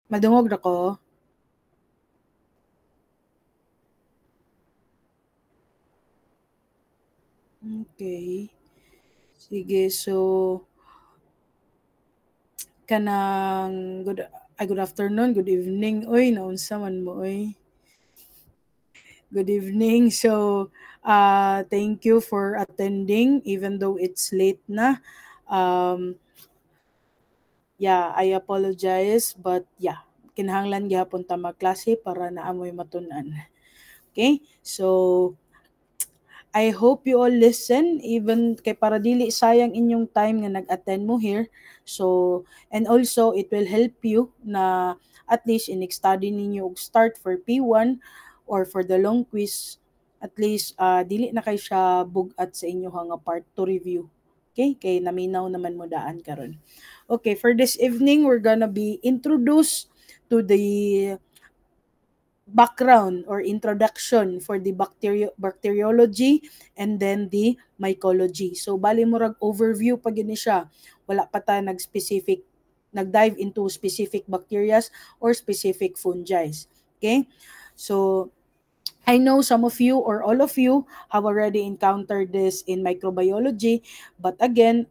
Madungog na ko? Okay. Sige, so kanang good afternoon, good evening. Oy, naunsa man mo oy. Good evening. So, thank you for attending even though it's late na. Um, yeah, I apologize but yeah, kinahanglan gyapon ta magklase para naamoy matunan. Okay? So, I hope you all listen even kay para dili sayang inyong time nga nag-attend mo here. So, and also it will help you na at least in study ninyo og start for P1 or for the long quiz at least dili na kay siya bugat sa inyo nga part to review. Okay? Kay naminaw naman mo daan karon. Okay, for this evening we're gonna be introduced to the background or introduction for the bacteriology and then the mycology. So bali murag overview pa gini siya. Wala pa ta nag-dive into specific bacteria or specific fungi. Okay? So I know some of you or all of you have already encountered this in microbiology, but again,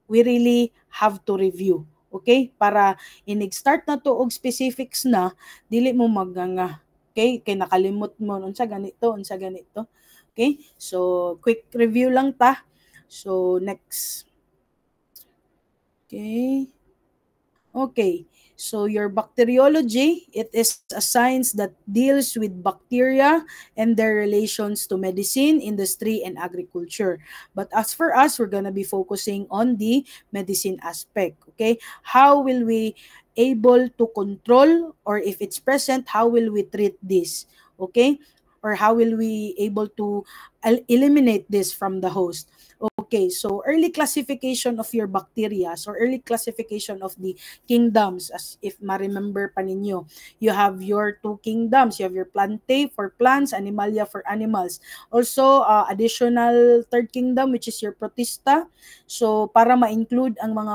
we really have to review. Okay? Para inig-start na to og specifics na, dili mo maganga. Okay? Kay nakalimot mo unsa ganito, unsa ganito. Okay? So, quick review lang ta. So, next. Okay. Okay. So your bacteriology, it is a science that deals with bacteria and their relations to medicine, industry, and agriculture. But as for us, we're gonna be focusing on the medicine aspect. Okay, how will we able to control, or if it's present, how will we treat this? Okay, or how will we able to eliminate this from the host? Okay, so early classification of your bacteria or early classification of the kingdoms, as if ma-remember pa ninyo. You have your two kingdoms. You have your plantae for plants, animalia for animals. Also, additional third kingdom, which is your protista. So, para ma-include ang mga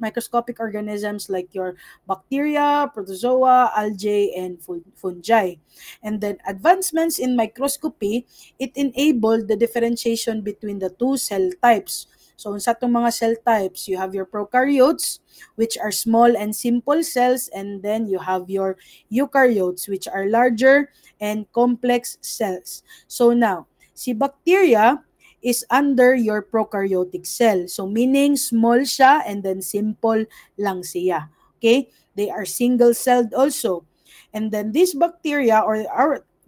microscopic organisms like your bacteria, protozoa, algae, and fungi. And then, advancements in microscopy, it enabled the differentiation between the two cell types. So, sa itong mga cell types, you have your prokaryotes, which are small and simple cells, and then you have your eukaryotes, which are larger and complex cells. So now, si bacteria is under your prokaryotic cell. So meaning small siya and then simple lang siya. Okay? They are single-celled also. And then these bacteria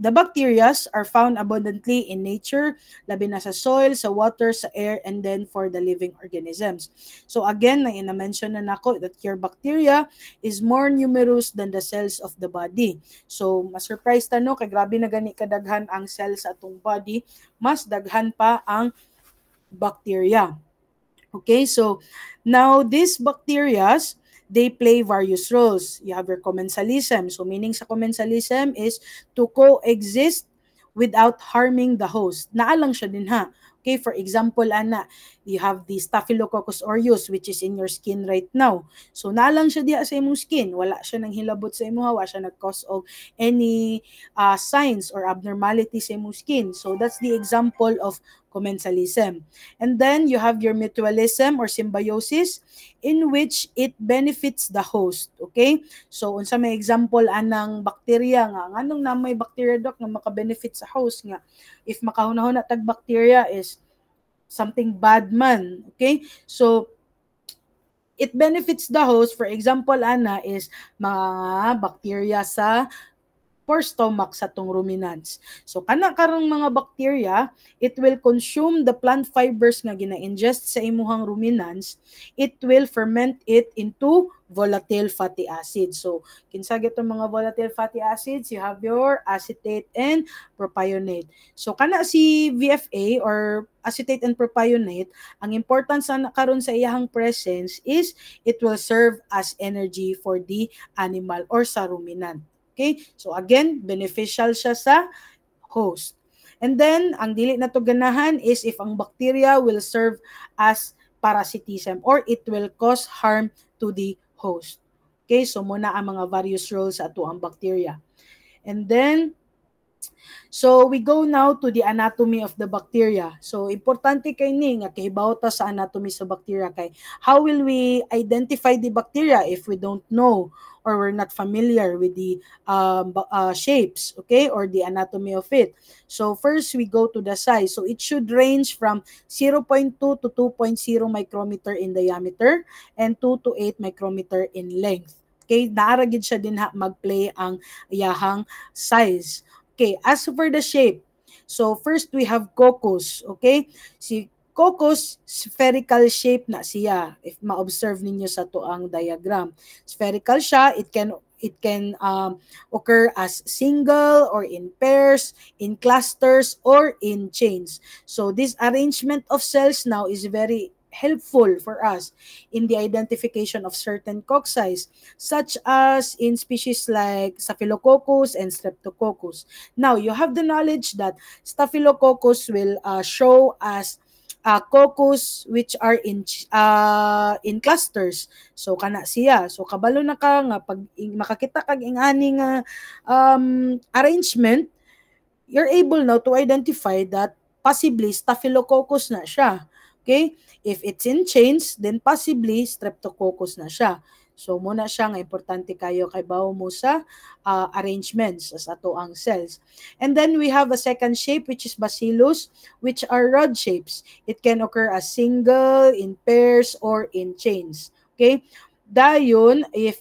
the bacterias are found abundantly in nature, labi na sa soil, sa water, sa air, and then for the living organisms. So again, na-mention na nako that your bacteria is more numerous than the cells of the body. So, ma-surprise ta no, kay grabe na gani kadaghan ang cells sa atong body, mas daghan pa ang bacteria. Okay, so now these bacteria, they play various roles. You have your commensalism. So meaning sa commensalism is to coexist without harming the host. Naalang siya din ha. Okay, for example, ana, you have the Staphylococcus aureus which is in your skin right now. So naalang siya diha sa imong skin. Wala siya nang hilabot sa imong, wala siya nag-cause of any signs or abnormality sa imong skin. So that's the example of commensalism. And then you have your mutualism or symbiosis in which it benefits the host. Okay? So unsa may example anang bacteria nga nganong na may bacteria doc nga maka-benefit sa host nga if makahuna-huna tag bacteria is something bad man. Okay? So it benefits the host. For example, ana is mga bacteria sa for stomach sa tong ruminants. So kana karong mga bacteria, it will consume the plant fibers nga gina-ingest sa imuhang ruminants. It will ferment it into volatile fatty acids. So kinsa gyud mga volatile fatty acids? You have your acetate and propionate. So kana si VFA or acetate and propionate, ang importance na karon sa iyahang presence is it will serve as energy for the animal or sa ruminant. Okay? So again, beneficial siya sa host. And then, ang dili na to ganahan is if ang bacteria will serve as parasitism or it will cause harm to the host. Okay, so muna ang mga various roles sa ato ang bacteria. And then, so we go now to the anatomy of the bacteria. So importante kay ni nga kahibaw ta sa anatomy sa bacteria kay how will we identify the bacteria if we don't know or we're not familiar with the shapes, okay, or the anatomy of it. So first we go to the size. So it should range from 0.2 to 2.0 micrometer in diameter and 2 to 8 micrometer in length. Okay, naara gid siya din ha magplay ang iyahang size. Okay, as for the shape, so first we have cocos, okay? Si cocos, spherical shape na siya. If ma-observe ninyo sa tuang diagram. Spherical siya, it can occur as single or in pairs, in clusters, or in chains. So this arrangement of cells now is very helpful for us in the identification of certain cocci, such as in species like Staphylococcus and Streptococcus. Now, you have the knowledge that Staphylococcus will show as coccus which are in clusters. So kana siya. So kabalo na ka nga pag makakita kag ingani nga arrangement, you're able now to identify that possibly Staphylococcus na siya. Okay? If it's in chains, then possibly Streptococcus na siya. So, muna siya nga importante kayo kay bawo mo sa arrangements sa ato ang cells. And then we have a second shape which is bacillus, which are rod shapes. It can occur as single, in pairs, or in chains. Okay? Dayon, if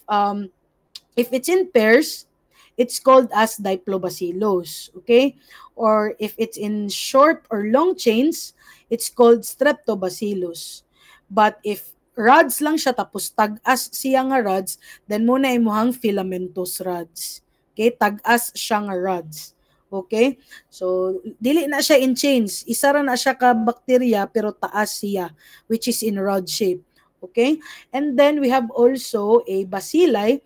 it's in pairs, it's called as Diplobacillus. Okay? Or if it's in short or long chains, it's called Streptobacillus. But if rods lang siya tapos tag-as siya nga rods, then muna imuhang filamentous rods. Okay? Tag-as siya nga rods. Okay? So, dili na siya in chains. Isa ra na siya ka bacteria pero taas siya, which is in rod shape. Okay? And then we have also a bacilli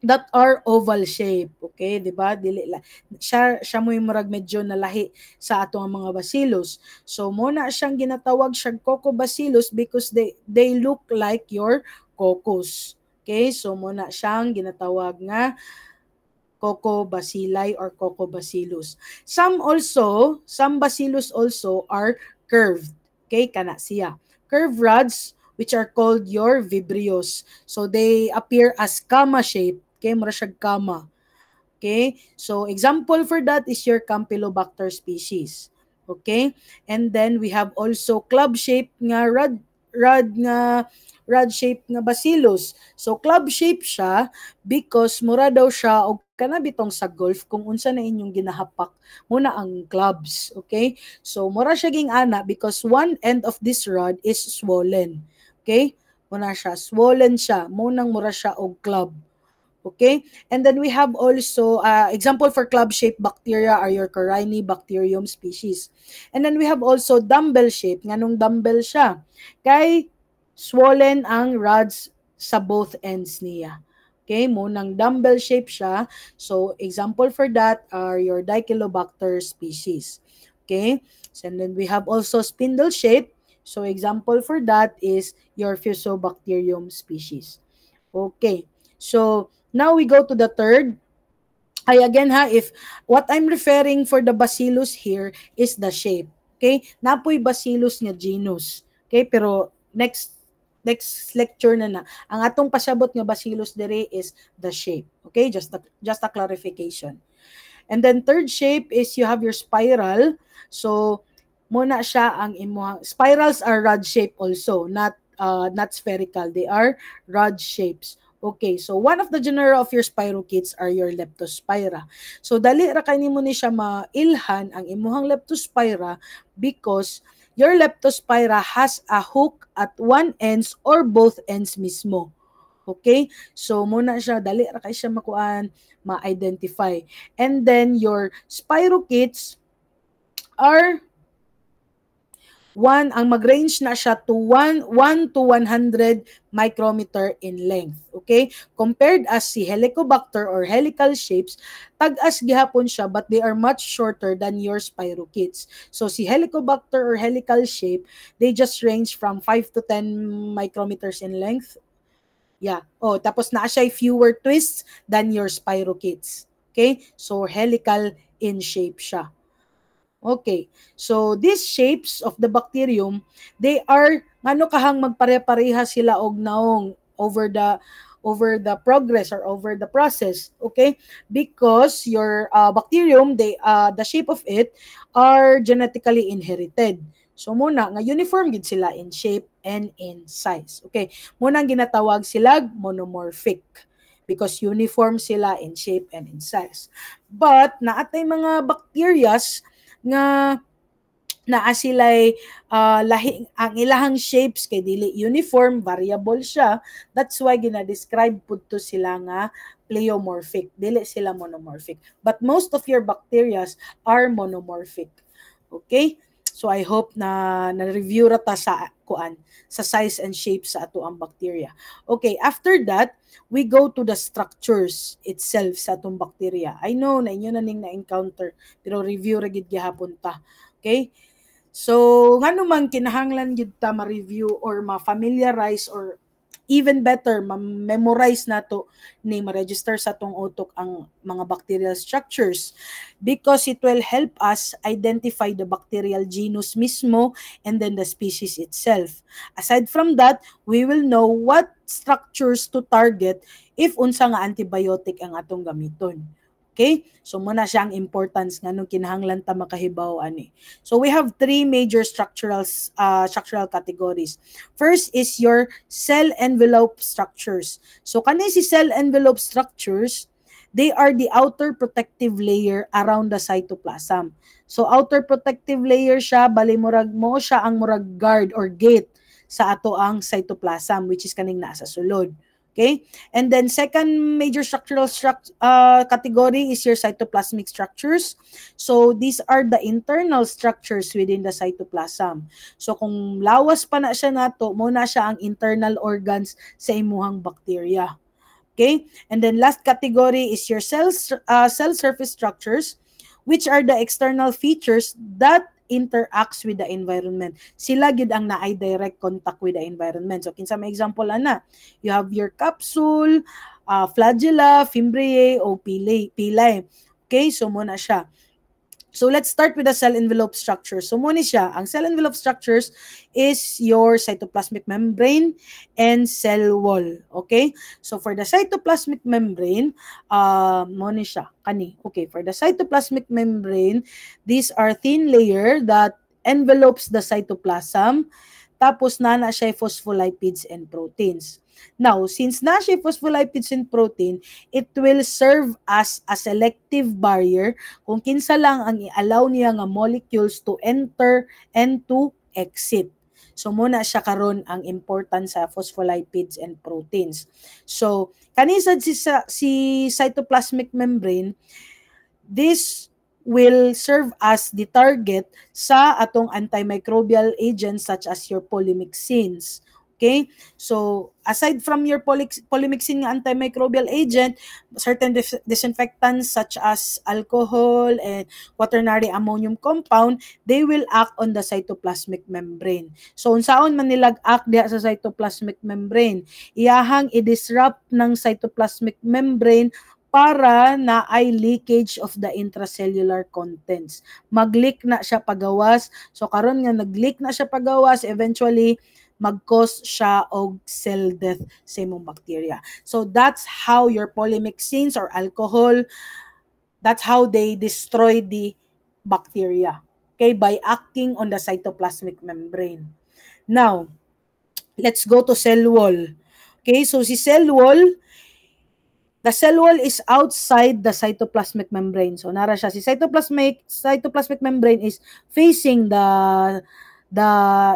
that are oval shape. Okay, di ba? Dili la siya mo yung murag medyo nalahi sa atong mga bacillus. So muna siyang ginatawag siyang Coccobacillus because they look like your coccus. Okay, so muna siyang ginatawag nga Coccobacilli or Coccobacillus. Some bacillus also are curved. Okay, kana siya. Curved rods which are called your vibrios. So they appear as comma shape. Okay, mura siya gamma. Okay? So, example for that is your Campylobacter species. Okay? And then, we have also club-shaped nga rod shape nga bacillus. So, club shape siya because mura daw siya og kana bitong sa golf kung unsa na inyong ginahapak muna ang clubs. Okay? So, mura siya ging ana because one end of this rod is swollen. Okay? Muna siya, swollen siya. Munang mura siya og club. Okay? And then we have also, example for club-shaped bacteria are your Corynebacterium species. And then we have also dumbbell shape. Nganong dumbbell siya? Kay swollen ang rods sa both ends niya. Okay? Munang dumbbell shape siya. So, example for that are your Dichelobacter species. Okay? So, and then we have also spindle shape. So, example for that is your Fusobacterium species. Okay. So, now we go to the third. Again if what I'm referring for the bacillus here is the shape. Okay? Napoy bacillus nga genus. Okay? Pero next lecture na. Ang atong pasabot nga bacillus dire is the shape. Okay? Just a clarification. And then third shape is you have your spiral. So, muna siya ang imuhang spirals are rod shape also, not spherical. They are rod shapes. Okay, so one of the genera of your spirochetes are your Leptospira. So dali ra kay nimo ni siya mailhan ang imuhang Leptospira because your Leptospira has a hook at one ends or both ends mismo. Okay? So muna siya dali ra kay siya makuan, ma-identify. And then your spirochetes are ang mag-range na siya to 1 to 100 micrometer in length. Okay? Compared as si Helicobacter or helical shapes, tag-as gihapon siya but they are much shorter than your spirochetes. So si Helicobacter or helical shape, they just range from 5 to 10 micrometers in length. Yeah. Oh, tapos naa siya fewer twists than your spirochetes. Okay? So helical in shape siya. Okay. So these shapes of the bacterium, they are ngano kahang magpare-pareha sila og naong over the progress or over the process, okay? Because your bacterium, the shape of it are genetically inherited. So muna nga uniform gid sila in shape and in size. Okay? Muna ang ginatawag sila monomorphic because uniform sila in shape and in size. But naatay mga bacterias nga naa sila'y lahi, ang ilahang shapes kay dili uniform, variable siya. That's why gina-describe pud to sila nga pleomorphic. Dili sila monomorphic. But most of your bacteria are monomorphic. Okay? So I hope na na-review ra ta sa kuan sa size and shape sa ato ang bacteria. Okay, after that, we go to the structures itself sa atong bacteria. I know na inyo na ning na-encounter, pero review ra gid gihapon ta. Okay? So, ngano man kinahanglan gid ta ma-review or ma-familiarize or even better, ma-memorize nato ni ma-register sa atong utok ang mga bacterial structures because it will help us identify the bacterial genus mismo and then the species itself. Aside from that, we will know what structures to target if unsa nga antibiotic ang atong gamiton. Okay? So muna siya ang importance nga nung kinahanglan ta makahibaw ani. So we have three major structural categories. First is your cell envelope structures. So kanay si cell envelope structures, they are the outer protective layer around the cytoplasm. So outer protective layer siya, bali murag mo siya ang murag guard or gate sa ato ang cytoplasm which is kaning nasa sulod. Okay? And then second major structural category is your cytoplasmic structures. So these are the internal structures within the cytoplasm. So kung lawas pa na siya nato, mo na siya ang internal organs sa imuhang bacteria. Okay? And then last category is your cell surface structures, which are the external features that interacts with the environment. Sila gid ang naay direct contact with the environment. So kinsa may example ana, you have your capsule, flagella, fimbriae o pili. Okay, so muna siya. So let's start with the cell envelope structure. So muna siya, ang cell envelope structures is your cytoplasmic membrane and cell wall. Okay? So for the cytoplasmic membrane, muna siya, kani. Okay, for the cytoplasmic membrane, these are thin layer that envelopes the cytoplasm. Tapos na siya phospholipids and proteins. Now, since na siya phospholipids and protein, it will serve as a selective barrier kung kinsa lang ang i-allow niya nga molecules to enter and to exit. So, muna siya karon ang importance sa phospholipids and proteins. So, kanisad si cytoplasmic membrane, this will serve as the target sa atong antimicrobial agents such as your polymyxins. Okay? So, aside from your polymyxin antimicrobial agent, certain disinfectants such as alcohol and quaternary ammonium compound, they will act on the cytoplasmic membrane. So, unsaon man nilag act diha sa cytoplasmic membrane? Iyahang i-disrupt ng cytoplasmic membrane para na ay leakage of the intracellular contents. Mag-leak na siya pagawas. So, karon nga nag-leak na siya pagawas, eventually, mag-cause siya og cell death sa imong bacteria. So, that's how your polymyxins or alcohol, that's how they destroy the bacteria. Okay, by acting on the cytoplasmic membrane. Now, let's go to cell wall. Okay, so si cell wall, the cell wall is outside the cytoplasmic membrane. So nara siya, si cytoplasmic membrane is facing the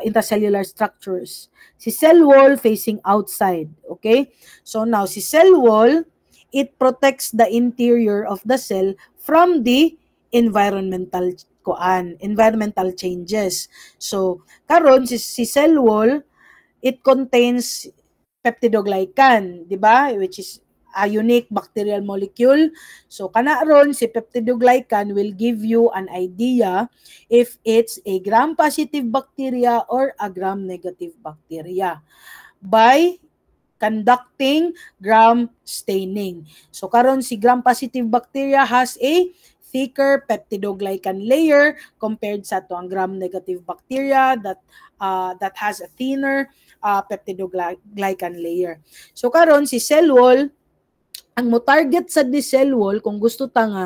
intracellular structures. Si cell wall facing outside, okay? So now si cell wall, it protects the interior of the cell from the environmental changes. So karon si cell wall, it contains peptidoglycan, di ba? Which is a unique bacterial molecule. So, kana ron, si peptidoglycan will give you an idea if it's a gram-positive bacteria or a gram-negative bacteria by conducting gram staining. So karon si gram-positive bacteria has a thicker peptidoglycan layer compared sa to ang gram-negative bacteria that has a thinner peptidoglycan layer. So karon si cell wall, ang mo target sa the cell wall, kung gusto ta nga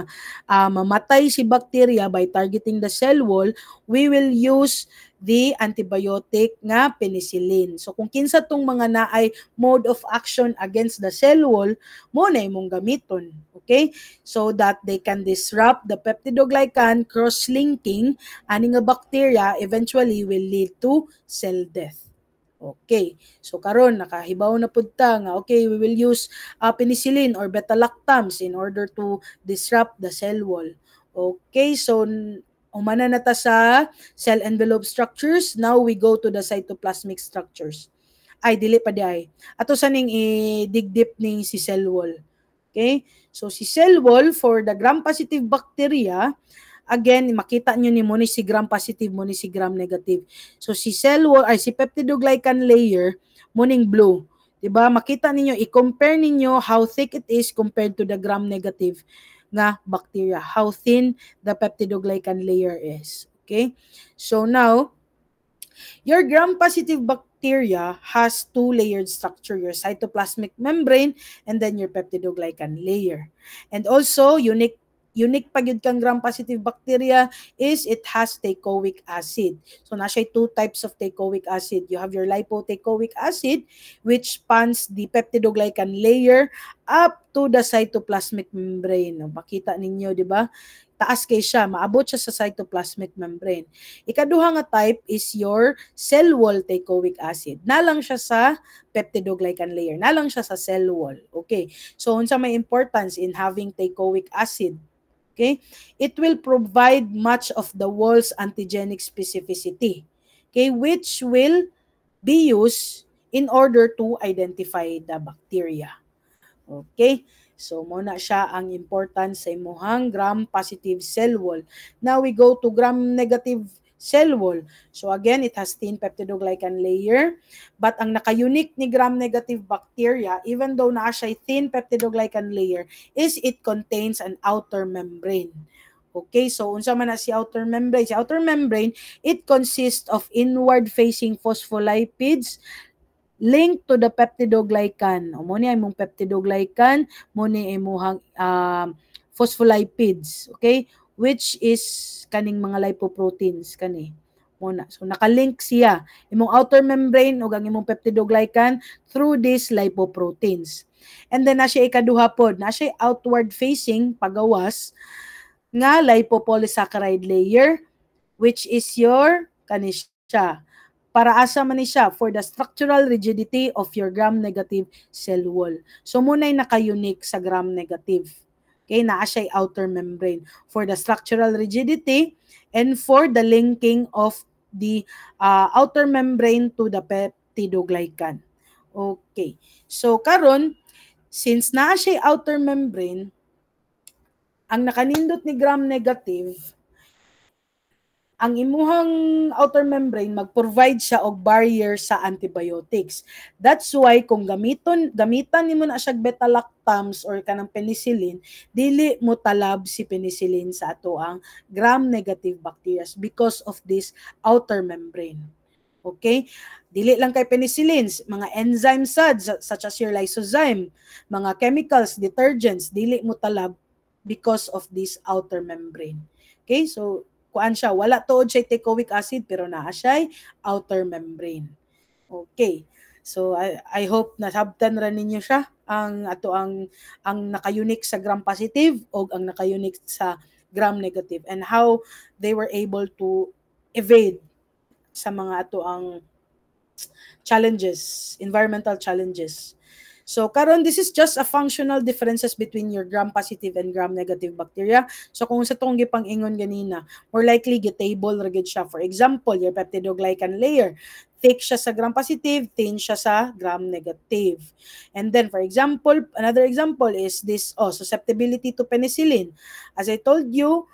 mamatay si bacteria by targeting the cell wall, we will use the antibiotic nga penicillin. So kung kinsa tong mga naay mode of action against the cell wall, mo na imong gamiton. Okay? So that they can disrupt the peptidoglycan cross-linking ani nga bacteria eventually will lead to cell death. Okay. So karon nakahibaw na pud ta nga okay, we will use penicillin or beta-lactams in order to disrupt the cell wall. Okay, so umana na ta sa cell envelope structures. Now we go to the cytoplasmic structures. Ay dili pa di ay. Ato sa ning i-dig-dip ning si cell wall. Okay? So si cell wall for the gram-positive bacteria, again, makita nyo ni mo ni si gram-positive, mo ni si gram-negative. So, si cell wall, ay si peptidoglycan layer, mo ning blue. Diba? Makita ninyo, i-compare ninyo how thick it is compared to the gram-negative nga bacteria. How thin the peptidoglycan layer is. Okay? So, now, your gram-positive bacteria has two-layered structure, your cytoplasmic membrane and then your peptidoglycan layer. And also, unique pag yun kang gram-positive bacteria is it has teichoic acid. So, nasa two types of teichoic acid. You have your lipoteichoic acid, which spans the peptidoglycan layer up to the cytoplasmic membrane. Makita ninyo, di ba? Taas kay siya, maabot siya sa cytoplasmic membrane. Ikaduha nga type is your cell wall teichoic acid. Nalang siya sa peptidoglycan layer. Nalang siya sa cell wall. Okay. So, unsa may importance in having teichoic acid? Okay? It will provide much of the wall's antigenic specificity, okay, which will be used in order to identify the bacteria. Okay? So, muna siya ang importance sa imuhang gram-positive cell wall. Now, we go to gram-negative cell wall. So, again, it has thin peptidoglycan layer. But ang naka-unique ni gram-negative bacteria, even though naa siya thin peptidoglycan layer, is it contains an outer membrane. Okay, so unsa man na si outer membrane? Si outer membrane, it consists of inward-facing phospholipids linked to the peptidoglycan. O mo ni imong peptidoglycan, mo ni imong phospholipids, okay? Which is kaning mga lipoproteins kani. Muna. So nakalink siya imong outer membrane ug ang imong peptidoglycan through these lipoproteins. And then na siya ikaduha pod, na siya outward facing pagawas nga lipopolysaccharide layer, which is your kani siya. Para asa man ni siya for the structural rigidity of your gram-negative cell wall. So muna'y naka-unique sa gram-negative. Okay, naa siya outer membrane for the structural rigidity and for the linking of the outer membrane to the peptidoglycan. Okay. So karon, since naa siya outer membrane, ang nakanindot ni gram-negative, ang imuhang outer membrane mag-provide siya og barrier sa antibiotics. That's why kung gamitan nimo na siya beta-lactams or kanang penicillin, dili mo talab si penicillin sa ato ang gram-negative bacteria because of this outer membrane. Okay? Dili lang kay penicillin, mga enzyme such as your lysozyme, mga chemicals, detergents, dili mo talab because of this outer membrane. Okay? So kuan siya, wala tuod siya teichoic acid pero naa siya outer membrane. Okay. So I hope nasabtan ra ninyo siya ang ato ang naka-unique sa gram-positive o ang naka-unique sa gram-negative and how they were able to evade sa mga ato ang challenges, environmental challenges. So karon this is just a functional differences between your gram-positive and gram-negative bacteria. So kung sa tong gipang-ingon ganina, more likely gitable ra gid siya. For example, your peptidoglycan layer, thick siya sa gram-positive, thin siya sa gram-negative. And then for example, another example is this susceptibility to penicillin. As I told you,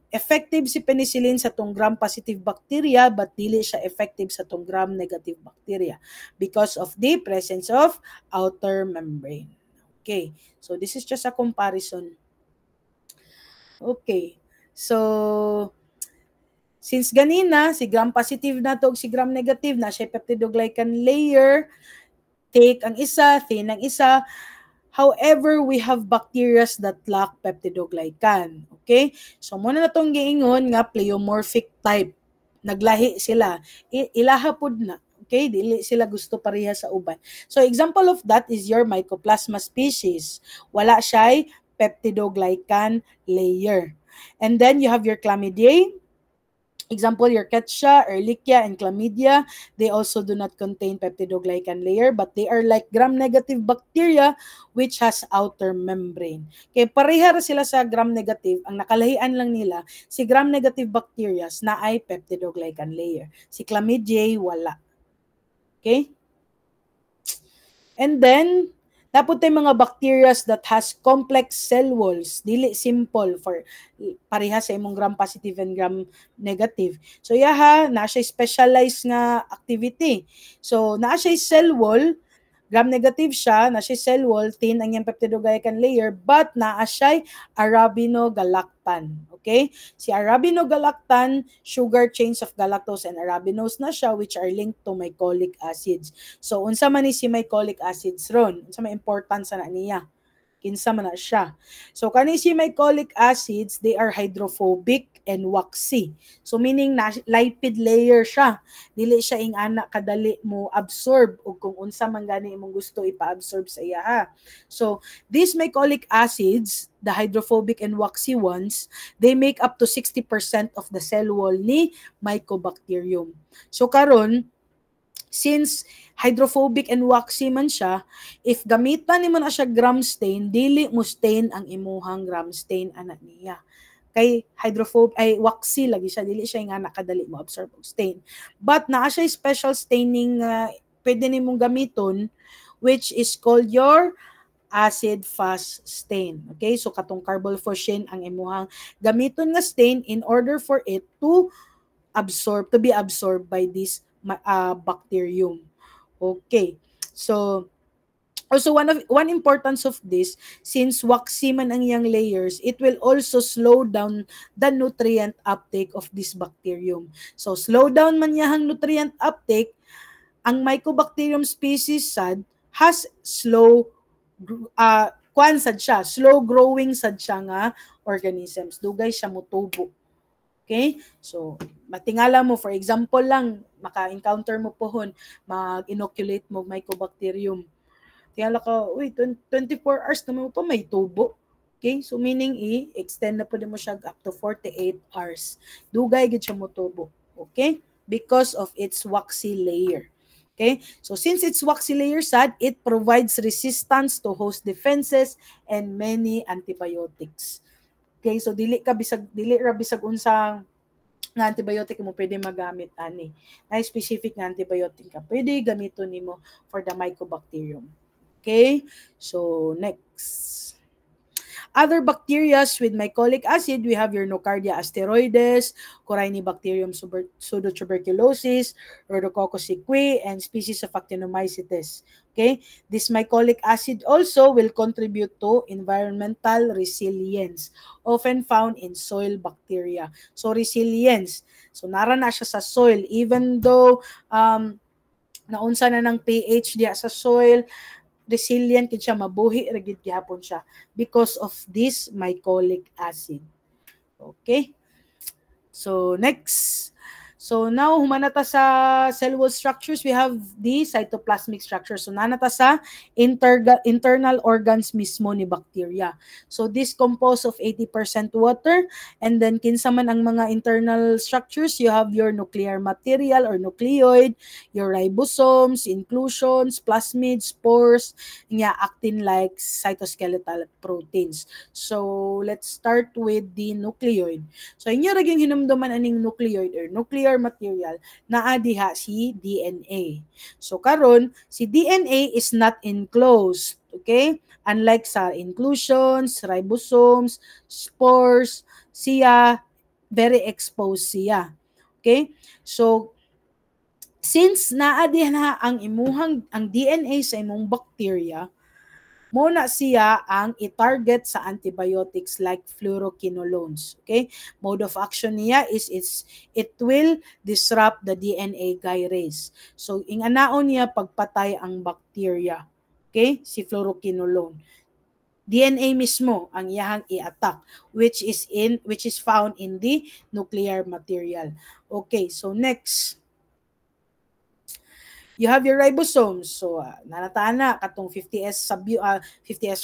effective si penicillin sa tong gram-positive bacteria but dili siya effective sa tong gram-negative bacteria because of the presence of outer membrane. Okay, so this is just a comparison. Okay, so since ganina si gram-positive na to si gram-negative na siya peptidoglycan layer, thick ang isa, thin ang isa. However, we have bacteria that lack peptidoglycan. Okay? So, muna na itong giingon nga pleomorphic type. Naglahi sila. Ilahapod na. Okay? Dili sila gusto pareha sa uban. So, example of that is your Mycoplasma species. Wala siya peptidoglycan layer. And then, you have your Chlamydia. Example, your Rickettsia, Ehrlichia, and Chlamydia, they also do not contain peptidoglycan layer, but they are like gram-negative bacteria which has outer membrane. Kaya pareha sila sa gram-negative, ang nakalahian lang nila, si gram-negative bacteria na ay peptidoglycan layer. Si Chlamydia, wala. Okay? And then, tapos tayo mga bacteria that has complex cell walls, dili simple for pareha sa imong gram-positive and gram-negative. So, yaha, na siya specialized nga activity. So, na siya cell wall, gram-negative siya, na siya cell wall, thin ang yung peptidoglycan layer, but na siya arabinogalactan. Okay? Si arabinogalactan, sugar chains of galactose and arabinose na siya, which are linked to mycolic acids. So, unsa man ni si mycolic acids ron? Unsa may importance na niya? Kinsa man na siya. So, kani si mycolic acids, they are hydrophobic and waxy. So, meaning na lipid layer siya. Dili siya ing ana kadali mo absorb o kung unsa man gani imong gusto ipa-absorb sa iya ha. So, these mycolic acids, the hydrophobic and waxy ones, they make up to 60% of the cell wall ni Mycobacterium. So, karon since hydrophobic and waxy man siya, if gamitan nimo na siya gram stain, dili mo stain ang imuhang gram stain ana niya. Kay hydrophobic ay waxy lagi siya, dili siya nga nakadali mo absorb og stain. But naa siya special staining pwede nimong gamiton, which is called your acid fast stain. Okay? So katong carbolphoshane ang imuhang gamiton nga stain in order for it to be absorbed by this bacterium. Okay. So also one importance of this, since waxy man ang iyang layers, it will also slow down the nutrient uptake of this bacterium. So slow down man niyang nutrient uptake, ang Mycobacterium species sad has slow slow growing sad siya nga organisms. Dugay siya motubo. Okay? So, matingala mo, for example lang, maka-encounter mo pohon, mag-inoculate mo Mycobacterium. Tingala ka, 24 hours naman mo pa may tubo. Okay? So, meaning, extend na po din mo siya up to 48 hours. Dugay gid siya mo tubo. Okay? Because of its waxy layer. Okay? So, since it's waxy layer sad, it provides resistance to host defenses and many antibiotics. Okay, so dili ra bisag unsang nga antibiotic mo pwede magamit ani. Na specific nga antibiotic ka pwede gamiton nimo for the Mycobacterium. Okay? So next. Other bacteria with mycolic acid, we have your Nocardia asteroides, Corynebacterium pseudotuberculosis, Rhodococcus equi, and species of Actinomycetes. Okay? This mycolic acid also will contribute to environmental resilience, often found in soil bacteria. So, resilience. So, nara na siya sa soil. Even though naunsa na ng pH diya sa soil, resilient kid siya, mabuhi ra gid gihapon siya because of this mycolic acid. Okay? So next. So now humanata sa cell wall structures, we have the cytoplasmic structure. So nanata sa internal organs mismo ni bacteria. So this composed of 80% water, and then kinsa man ang mga internal structures, you have your nuclear material or nucleoid, your ribosomes, inclusions, plasmids, spores, nga actin-like cytoskeletal proteins. So let's start with the nucleoid. So inyo ra gyud hinumduman aning nucleoid or nuclear nuclear material, naa diha si DNA. So karon si DNA is not enclosed, okay? Unlike sa inclusions, ribosomes, spores, siya very exposed siya. Okay? So since naa diha ang ang DNA sa imong bacteria, mo na siya ang i-target sa antibiotics like fluoroquinolones. Okay? Mode of action niya is it will disrupt the DNA gyrase. So, inganaon niya pagpatay ang bacteria. Okay? Si fluoroquinolone. DNA mismo ang iyahang i-attack which is found in the nuclear material. Okay, so next you have your ribosomes. So, nanataan na katong 50S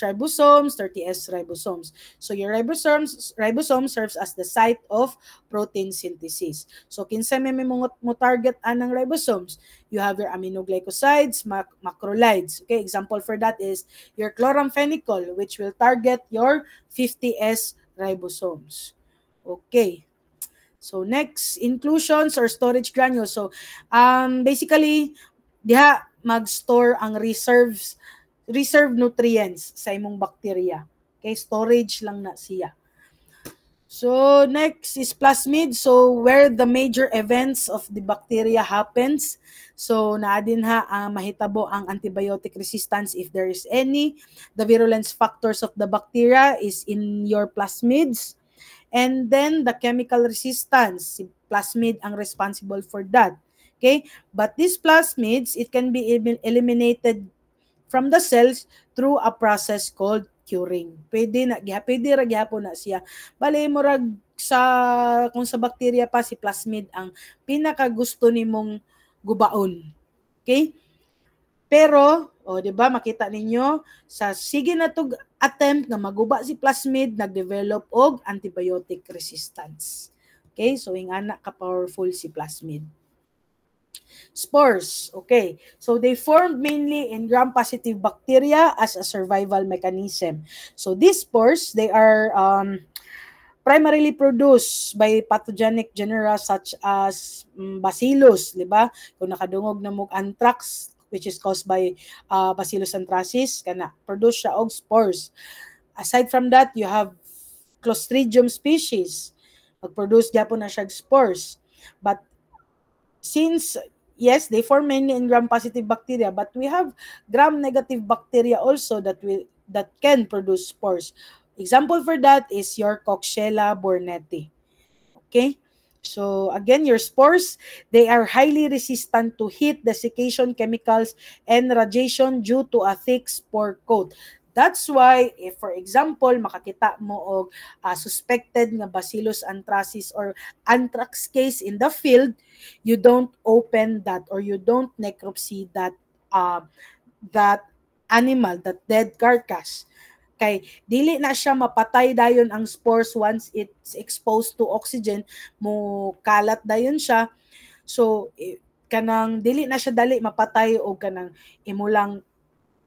ribosomes, 30S ribosomes. So, your ribosome serves as the site of protein synthesis. So, kinsa may mo target anang ribosomes? You have your aminoglycosides, macrolides. Okay, example for that is your chloramphenicol, which will target your 50S ribosomes. Okay. So next, inclusions or storage granules. So basically diha mag-store ang reserve nutrients sa imong bacteria. Okay, storage lang na siya. So next is plasmid. So where the major events of the bacteria happens. So naa din mahitabo ang antibiotic resistance if there is any. The virulence factors of the bacteria is in your plasmids. And then the chemical resistance, si plasmid ang responsible for that. Okay? But these plasmids, it can be eliminated from the cells through a process called curing. Pwede ra gyapon na siya. Bale mo rag kung sa bacteria pa si plasmid ang pinaka gusto nimong gubaon. Okay? Pero, di ba makita ninyo sa sige na tug attempt na maguba si plasmid, nag-develop og antibiotic resistance. Okay? So ingana ka powerful si plasmid. Spores, okay. So they formed mainly in gram-positive bacteria as a survival mechanism. So these spores, they are primarily produced by pathogenic genera such as Bacillus, di ba? Kung nakadungog na mo anthrax, which is caused by Bacillus anthracis, kana produce siya og spores. Aside from that, you have Clostridium species. Mag-produce gyapon na siya spores. But since yes, they form mainly in gram-positive bacteria, but we have gram-negative bacteria also that can produce spores. Example for that is your Coxiella burnetii. Okay? So again, your spores, they are highly resistant to heat, desiccation, chemicals, and radiation due to a thick spore coat. That's why, if for example, makakita mo og suspected nga Bacillus anthracis or anthrax case in the field, you don't open that or you don't necropsy that animal, that dead carcass. Kay dili na siya mapatay dayon ang spores once it's exposed to oxygen, mo kalat dayon siya. So kanang dili na siya dali mapatay o kanang imulang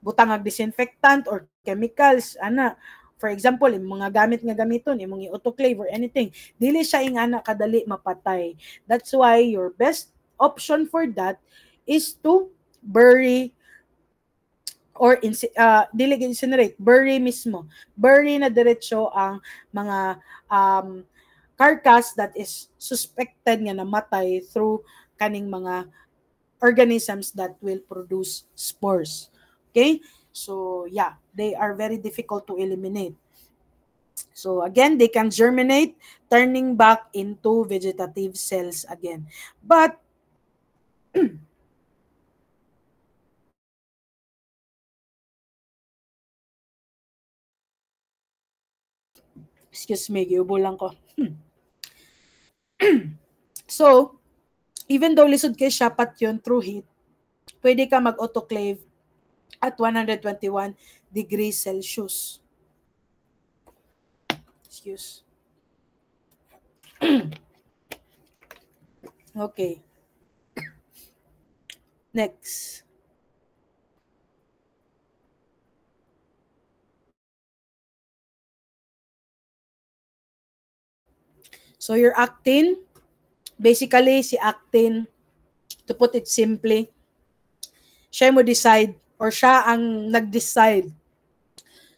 butang ag disinfectant or chemicals ana. For example, mga gamit nga gamiton, imong i-autoclave or anything, dili siya ingana kadali mapatay. That's why your best option for that is to bury or dili incinerate, bury mismo. Bury na diretso ang mga carcass that is suspected nga namatay through kaning mga organisms that will produce spores. Okay? So, yeah, they are very difficult to eliminate. So, again, they can germinate, turning back into vegetative cells again. But, excuse me, giubo lang ko. So, even though lisod kay shapat yun through heat, pwede ka mag-autoclave at 121 degrees Celsius. Excuse. Okay. Next. So your actin, Basically, si actin, to put it simply, siya mo decide or siya ang nag-decide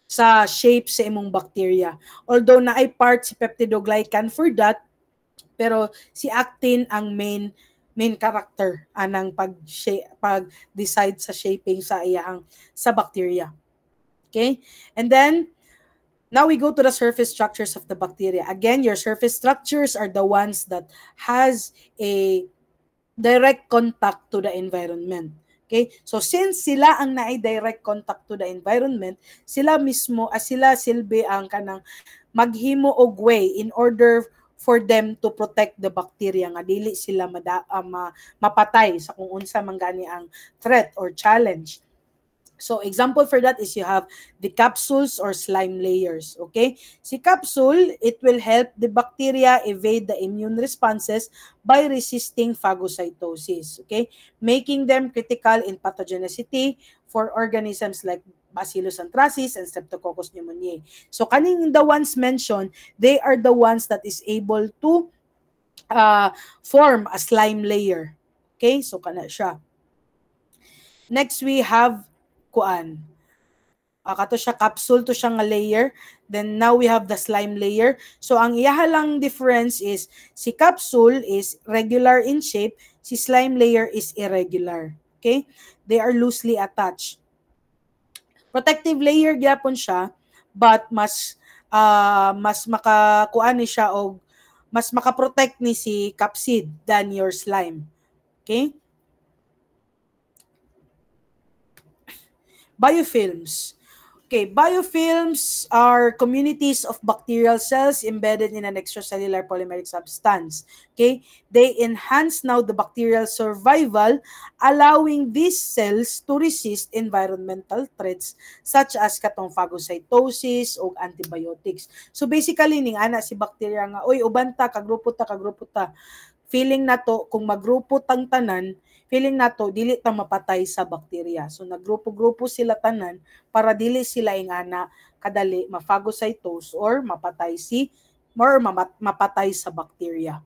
sa shape sa imong bacteria. Although na ay part si peptidoglycan for that, pero si actin ang main character anang pag decide sa shaping sa iyang sa bacteria. Okay? And then now we go to the surface structures of the bacteria. Again, your surface structures are the ones that has a direct contact to the environment. Okay? So since sila ang naay direct contact to the environment, sila mismo sila silbi ang kanang maghimo og way in order for them to protect the bacteria nga dili sila mapatay sa kung unsa man gani ang threat or challenge. So example for that is you have the capsules or slime layers, okay? Si capsule, it will help the bacteria evade the immune responses by resisting phagocytosis, okay? Making them critical in pathogenicity for organisms like Bacillus anthracis and Streptococcus pneumoniae. So kaning the ones mentioned, they are the ones that is able to form a slime layer. Okay? So kana siya. Next we have kuan. Kato siya capsule to siya nga layer. Then now we have the slime layer. So ang iyaha lang difference is si capsule is regular in shape, si slime layer is irregular. Okay? They are loosely attached. Protective layer gyapon siya, but mas makakuan ni siya og mas makaprotect ni si capsid than your slime. Okay? Biofilms. Okay, biofilms are communities of bacterial cells embedded in an extracellular polymeric substance. Okay, they enhance now the bacterial survival, allowing these cells to resist environmental threats such as katong phagocytosis o antibiotics. So basically ning ana si bacteria nga oy uban ta kagrupo ta. Feeling nato kung magrupo tang tanan, feeling nato dili ta mapatay sa bacteria. So naggrupo-grupo sila tanan para dili sila ingana kadali maphagocytose or mapatay mapatay sa bacteria.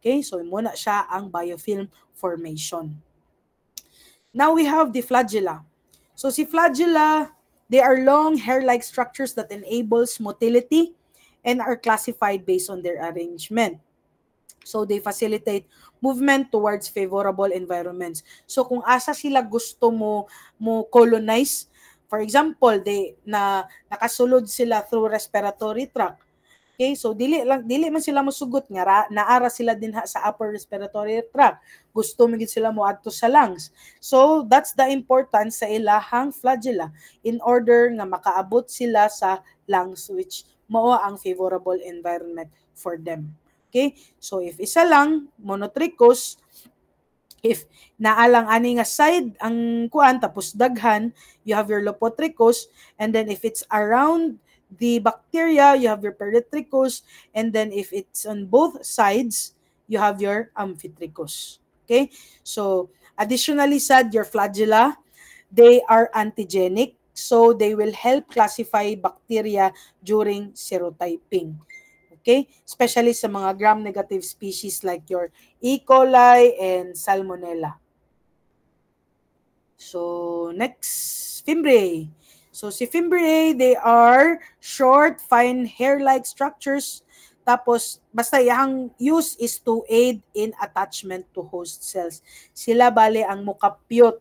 Okay? So muna siya ang biofilm formation. Now we have the flagella. So si flagella, they are long hair-like structures that enables motility and are classified based on their arrangement. So they facilitate movement towards favorable environments. So kung asa sila gusto mo colonize, for example, nakasulod sila through respiratory tract. Okay? So dili man sila mosugot nga naara sila din sa upper respiratory tract. Gusto mo gid sila moadto sa lungs. So that's the importance sa ilahang flagella in order nga makaabot sila sa lungs, which mao ang favorable environment for them. Okay? So if isa lang monotrichous, if naalang ani nga side ang kuan tapos daghan, you have your lopotrichous, and then if it's around the bacteria, you have your peritrichous, and then if it's on both sides, you have your amphitrichous. Okay? So additionally said, your flagella, they are antigenic, so they will help classify bacteria during serotyping. Okay? Especially sa mga gram-negative species like your E. coli and Salmonella. So, next, Fimbriae. So, si Fimbriae, they are short, fine, hair-like structures. Tapos, basta yung use is to aid in attachment to host cells. Sila bale ang mukapyot.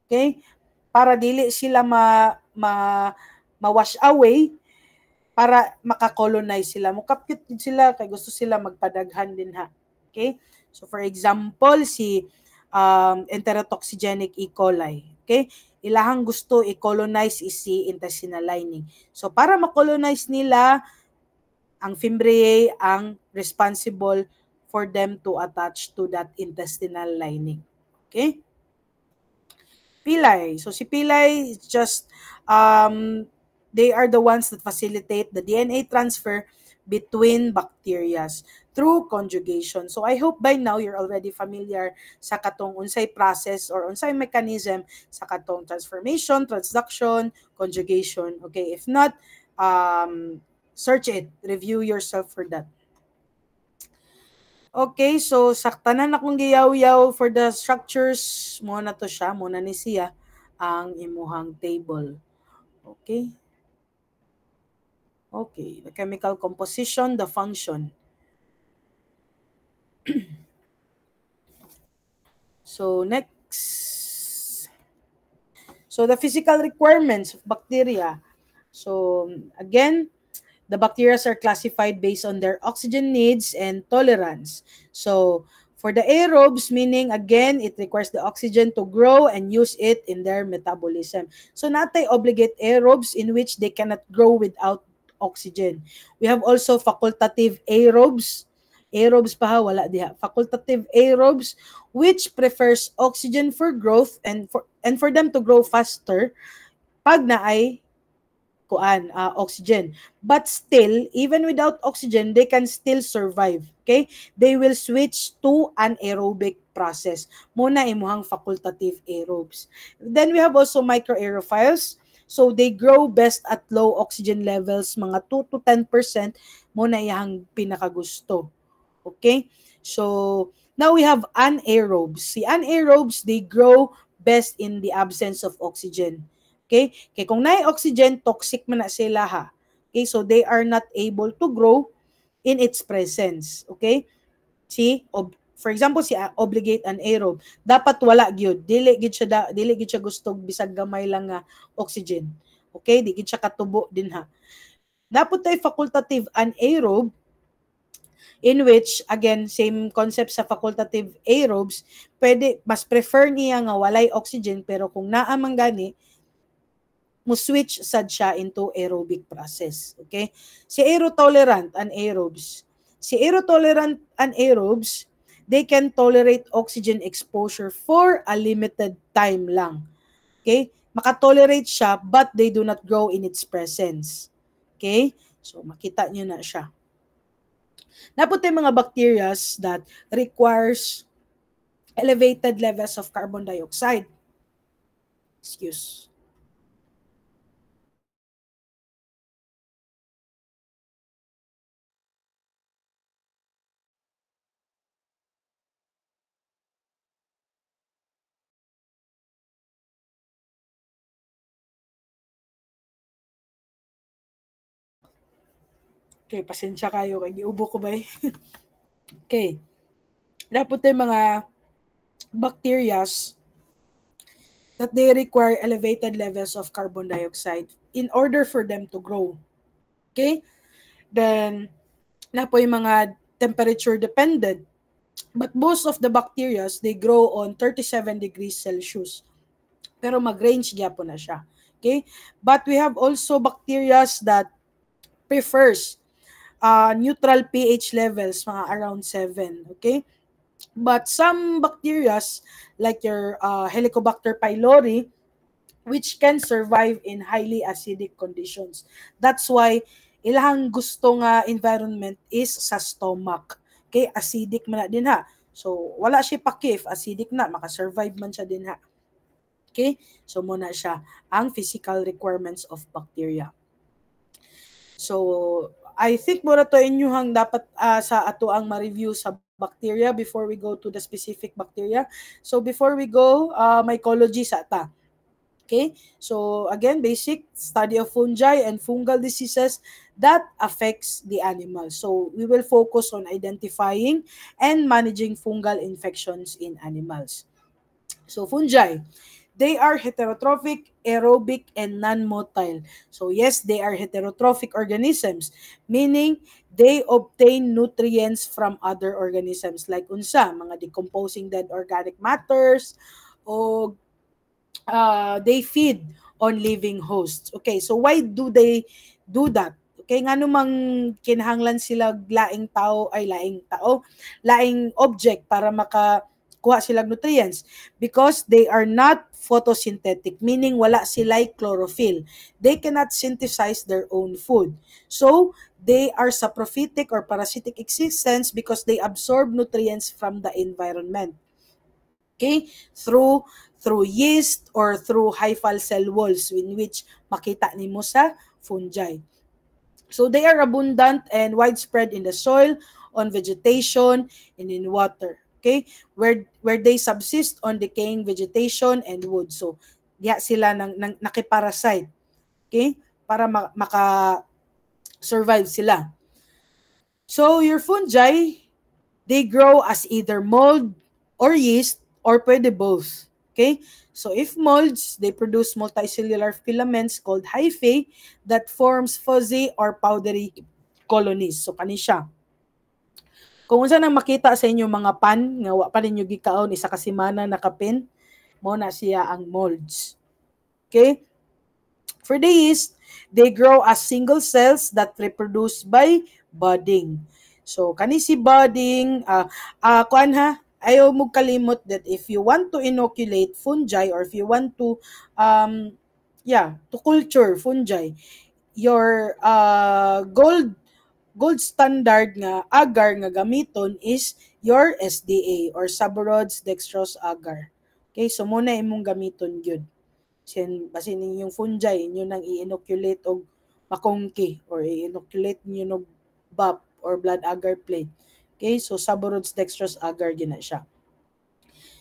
Okay? Para dili sila ma-wash away, para makakolonize sila. Mukapyot din sila kay gusto sila magpadaghan din ha. Okay? So for example, si enterotoxigenic E. coli. Okay? Ilahang gusto i-colonize is si intestinal lining. So para makolonize nila, ang Fimbriae ang responsible for them to attach to that intestinal lining. Okay? Pili. So si pili is just they are the ones that facilitate the DNA transfer between bacteria through conjugation. So I hope by now you're already familiar sa katong unsay process or unsay mechanism sa katong transformation, transduction, conjugation. Okay, if not, search it, review yourself for that. Okay, so saktanan akong giyaw-yaw for the structures mo na to siya, mo na ni siya ang imuhang table. Okay? Okay, the chemical composition, the function. So next. So the physical requirements of bacteria. So again, the bacteria are classified based on their oxygen needs and tolerance. So for the aerobes, meaning again, it requires the oxygen to grow and use it in their metabolism. So natay obligate aerobes in which they cannot grow without oxygen. We have also facultative aerobes. Aerobes pa ha, wala diha. Facultative aerobes which prefers oxygen for growth and for them to grow faster pag na ay oxygen. But still, even without oxygen, they can still survive. Okay? They will switch to anaerobic process. Muna imuhang facultative aerobes. Then we have also microaerophiles. So they grow best at low oxygen levels, mga 2 to 10% muna iyang pinakagusto. Okay? So now we have anaerobes. Si anaerobes, they grow best in the absence of oxygen. Okay? Kaya kung na oxygen, toxic man na sila ha. Okay? So they are not able to grow in its presence. Okay? See? For example, si obligate anaerobe, dapat wala gyud. Dili gid siya gusto bisag gamay lang nga oxygen. Okay? Di gid siya katubo din ha. Dapat tay facultative anaerobe in which, again, same concept sa facultative aerobes, pwede, mas prefer niya nga walay oxygen, pero kung naamang gani, mo switch sad siya into aerobic process. Okay? Si aerotolerant anaerobes. Si aerotolerant anaerobes, they can tolerate oxygen exposure for a limited time lang. Okay? Makatolerate siya, but they do not grow in its presence. Okay? So, makita nyo na siya. Napot yung mga bacteria that requires elevated levels of carbon dioxide. Excuse. Okay, pasensya kayo. Kaya giubo ko ba eh? Okay. Napot yung mga bacteria that they require elevated levels of carbon dioxide in order for them to grow. Okay? Then, na po yung mga temperature dependent. But most of the bacteria, they grow on 37 degrees Celsius. Pero mag-range po na siya. Okay? But we have also bacteria that prefers neutral pH levels, mga around 7. Okay? But some bacteria, like your Helicobacter pylori, which can survive in highly acidic conditions. That's why ilang gusto nga environment is sa stomach. Okay, acidic man na din ha. So wala siya paki if acidic na, makasurvive man siya din ha. Okay, so muna siya ang physical requirements of bacteria. So I think mura to inyuhang dapat sa ato ang ma-review sa bacteria before we go to the specific bacteria. So before we go, mycology sa ta. Okay, so again, basic study of fungi and fungal diseases that affects the animal. So we will focus on identifying and managing fungal infections in animals. So fungi, they are heterotrophic, aerobic, and non-motile. So yes, they are heterotrophic organisms, meaning they obtain nutrients from other organisms like unsa, mga decomposing dead organic matters, o they feed on living hosts. Okay, so why do they do that? Okay, nga namang kinahanglan sila laing object para makakuha sila nutrients because they are not photosynthetic, meaning wala sila chlorophyll. They cannot synthesize their own food. So, they are saprophytic or parasitic existence because they absorb nutrients from the environment. Okay? Through yeast or through hyphal cell walls in which makita nimo sa fungi. So they are abundant and widespread in the soil on vegetation and in water. Okay? Where they subsist on decaying vegetation and wood. So, diya sila nakiparasite. Okay? Para maka-survive sila. So, your fungi, they grow as either mold or yeast or pwede both. Okay? So, if molds, they produce multicellular filaments called hyphae that forms fuzzy or powdery colonies. So, kani siya. Kung unsa nang makita sa inyo mga pan, nga wa pa ninyo gikaon, isa ka semana nakapin, mo na siya ang molds. Okay? For the yeast, they grow as single cells that reproduce by budding. So, kani si budding, kuan ha, ayaw mo kalimot that if you want to inoculate fungi or if you want to, to culture fungi, your gold standard nga agar nga gamiton is your SDA or Saborod's dextrose agar. Okay, so muna imong gamiton gyud. Basin ninyong fungi, inyo nang i-inoculate og makongki or i-inoculate niyo ng BAP or blood agar plate. Okay, so Saborod's dextrose agar gina siya.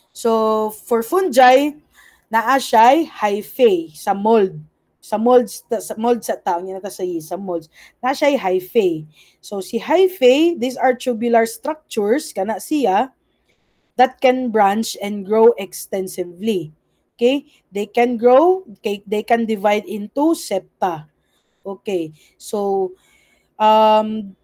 So, for fungi, naa siya hyphae sa mold. Sa mold sa tao, niya nata sa yeast, sa molds. Naa siya hyphae. So, si hyphae, these are tubular structures, kana siya, that can branch and grow extensively. Okay? They can grow, they can divide into septa. Okay. So,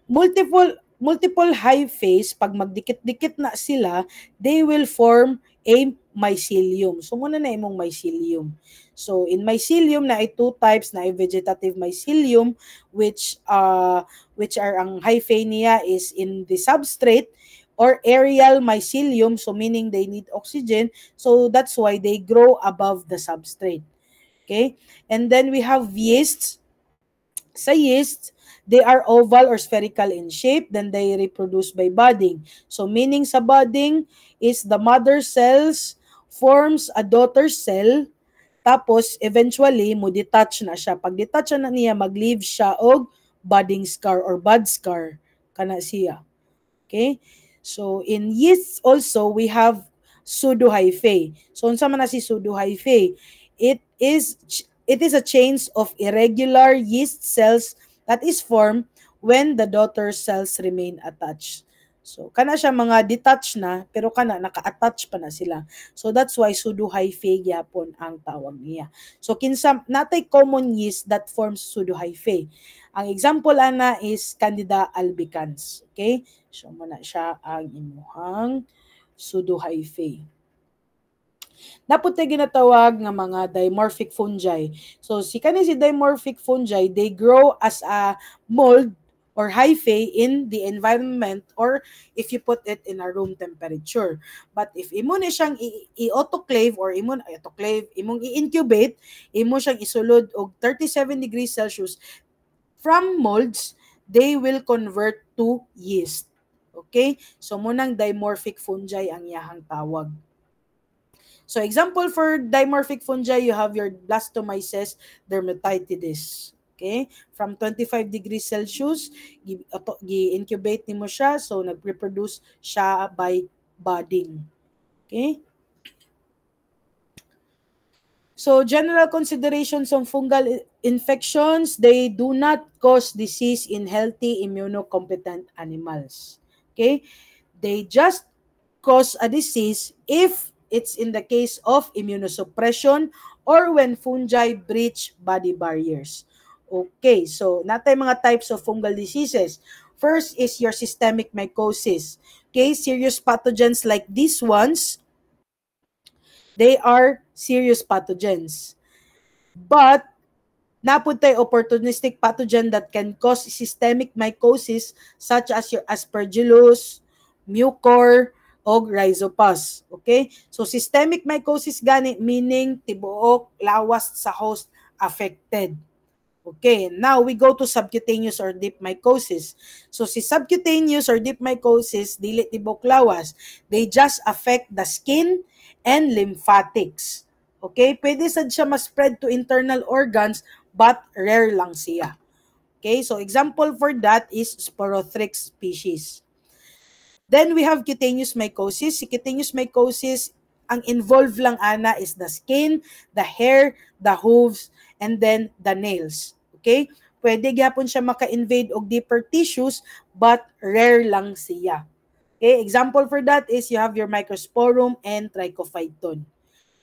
multiple hyphaes, pag magdikit-dikit na sila, they will form a mycelium. So, muna na imong mycelium. So, in mycelium na ay two types, na ay vegetative mycelium, which are ang hyphae niya is in the substrate, or aerial mycelium, so meaning they need oxygen, so that's why they grow above the substrate. Okay? And then we have yeasts. Sa yeast, they are oval or spherical in shape, then they reproduce by budding. So meaning sa budding is the mother cells forms a daughter cell, tapos eventually mo detach na siya. Pag detach na niya, mag-leave siya og budding scar or bud scar kana siya. Okay? So in yeast also we have pseudohyphae. So unsa man na si pseudohyphae? It is a chain of irregular yeast cells that is formed when the daughter cells remain attached. So kana siya mga detached na pero kana naka-attach pa na sila. So that's why pseudohyphae gyapon ang tawag niya. So kinsa natay common yeast that forms pseudohyphae. Ang example ana is Candida albicans. Okay? So muna siya ang imuhang pseudohyphae. Napunta ginatawag nga mga dimorphic fungi. So si dimorphic fungi, they grow as a mold or hyphae in the environment or if you put it in a room temperature. But if imo ni siyang i-autoclave or imong i-incubate, imo siyang isulod og 37 degrees Celsius, from molds, they will convert to yeast. Okay? So munang dimorphic fungi ang iyahang tawag. So example for dimorphic fungi, you have your Blastomyces dermatitidis. Okay? From 25 degrees Celsius, gi-incubate nimo siya, so nag-reproduce siya by budding. Okay? So general considerations on fungal infections, they do not cause disease in healthy immunocompetent animals. Okay? They just cause a disease if it's in the case of immunosuppression or when fungi breach body barriers. Okay, so natay mga types of fungal diseases. First is your systemic mycosis. Okay, serious pathogens like these ones, they are serious pathogens. But napuntay opportunistic pathogen that can cause systemic mycosis such as your Aspergillus, Mucor, o Rhizopus. Okay? So, systemic mycosis gani, meaning tibuok, lawas sa host affected. Okay, now we go to subcutaneous or deep mycosis. So, si subcutaneous or deep mycosis, dili tibok lawas, they just affect the skin and lymphatics. Okay, pwede sad siya ma-spread to internal organs, but rare lang siya. Okay, so example for that is Sporothrix species. Then we have cutaneous mycosis. Si cutaneous mycosis, ang involved lang ana is the skin, the hair, the hooves, and then the nails. Okay? Pwede gyapon siya maka-invade og deeper tissues, but rare lang siya. Okay? Example for that is you have your Microsporum and Trichophyton.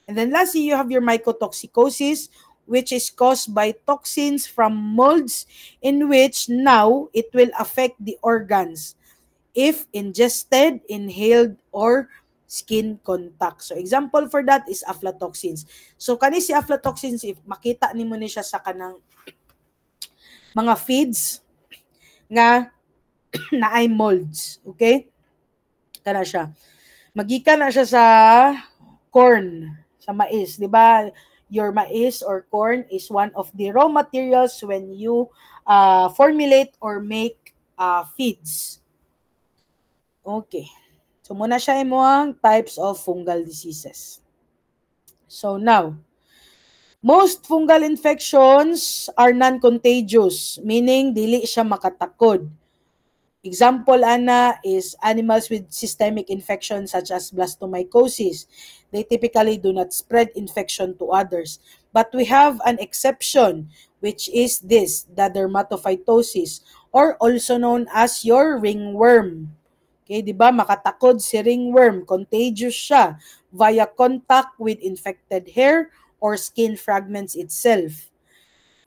And then lastly, you have your mycotoxicosis, which is caused by toxins from molds, in which now it will affect the organs if ingested, inhaled, or skin contact. So example for that is aflatoxins. So kani si aflatoxins, if makita nimo ni siya sa kanang mga feeds nga naay molds, okay? Kana siya. Magika na siya sa corn, sa mais, di ba? Your mais or corn is one of the raw materials when you formulate or make feeds. Okay. So, muna siya ang types of fungal diseases. So, now, most fungal infections are non-contagious, meaning dili siya makatakod. Example, ana, is animals with systemic infections such as blastomycosis. They typically do not spread infection to others. But we have an exception, which is this, the dermatophytosis, or also known as your ringworm. Okay, di ba? Makatakod si ringworm. Contagious siya via contact with infected hair or skin fragments itself.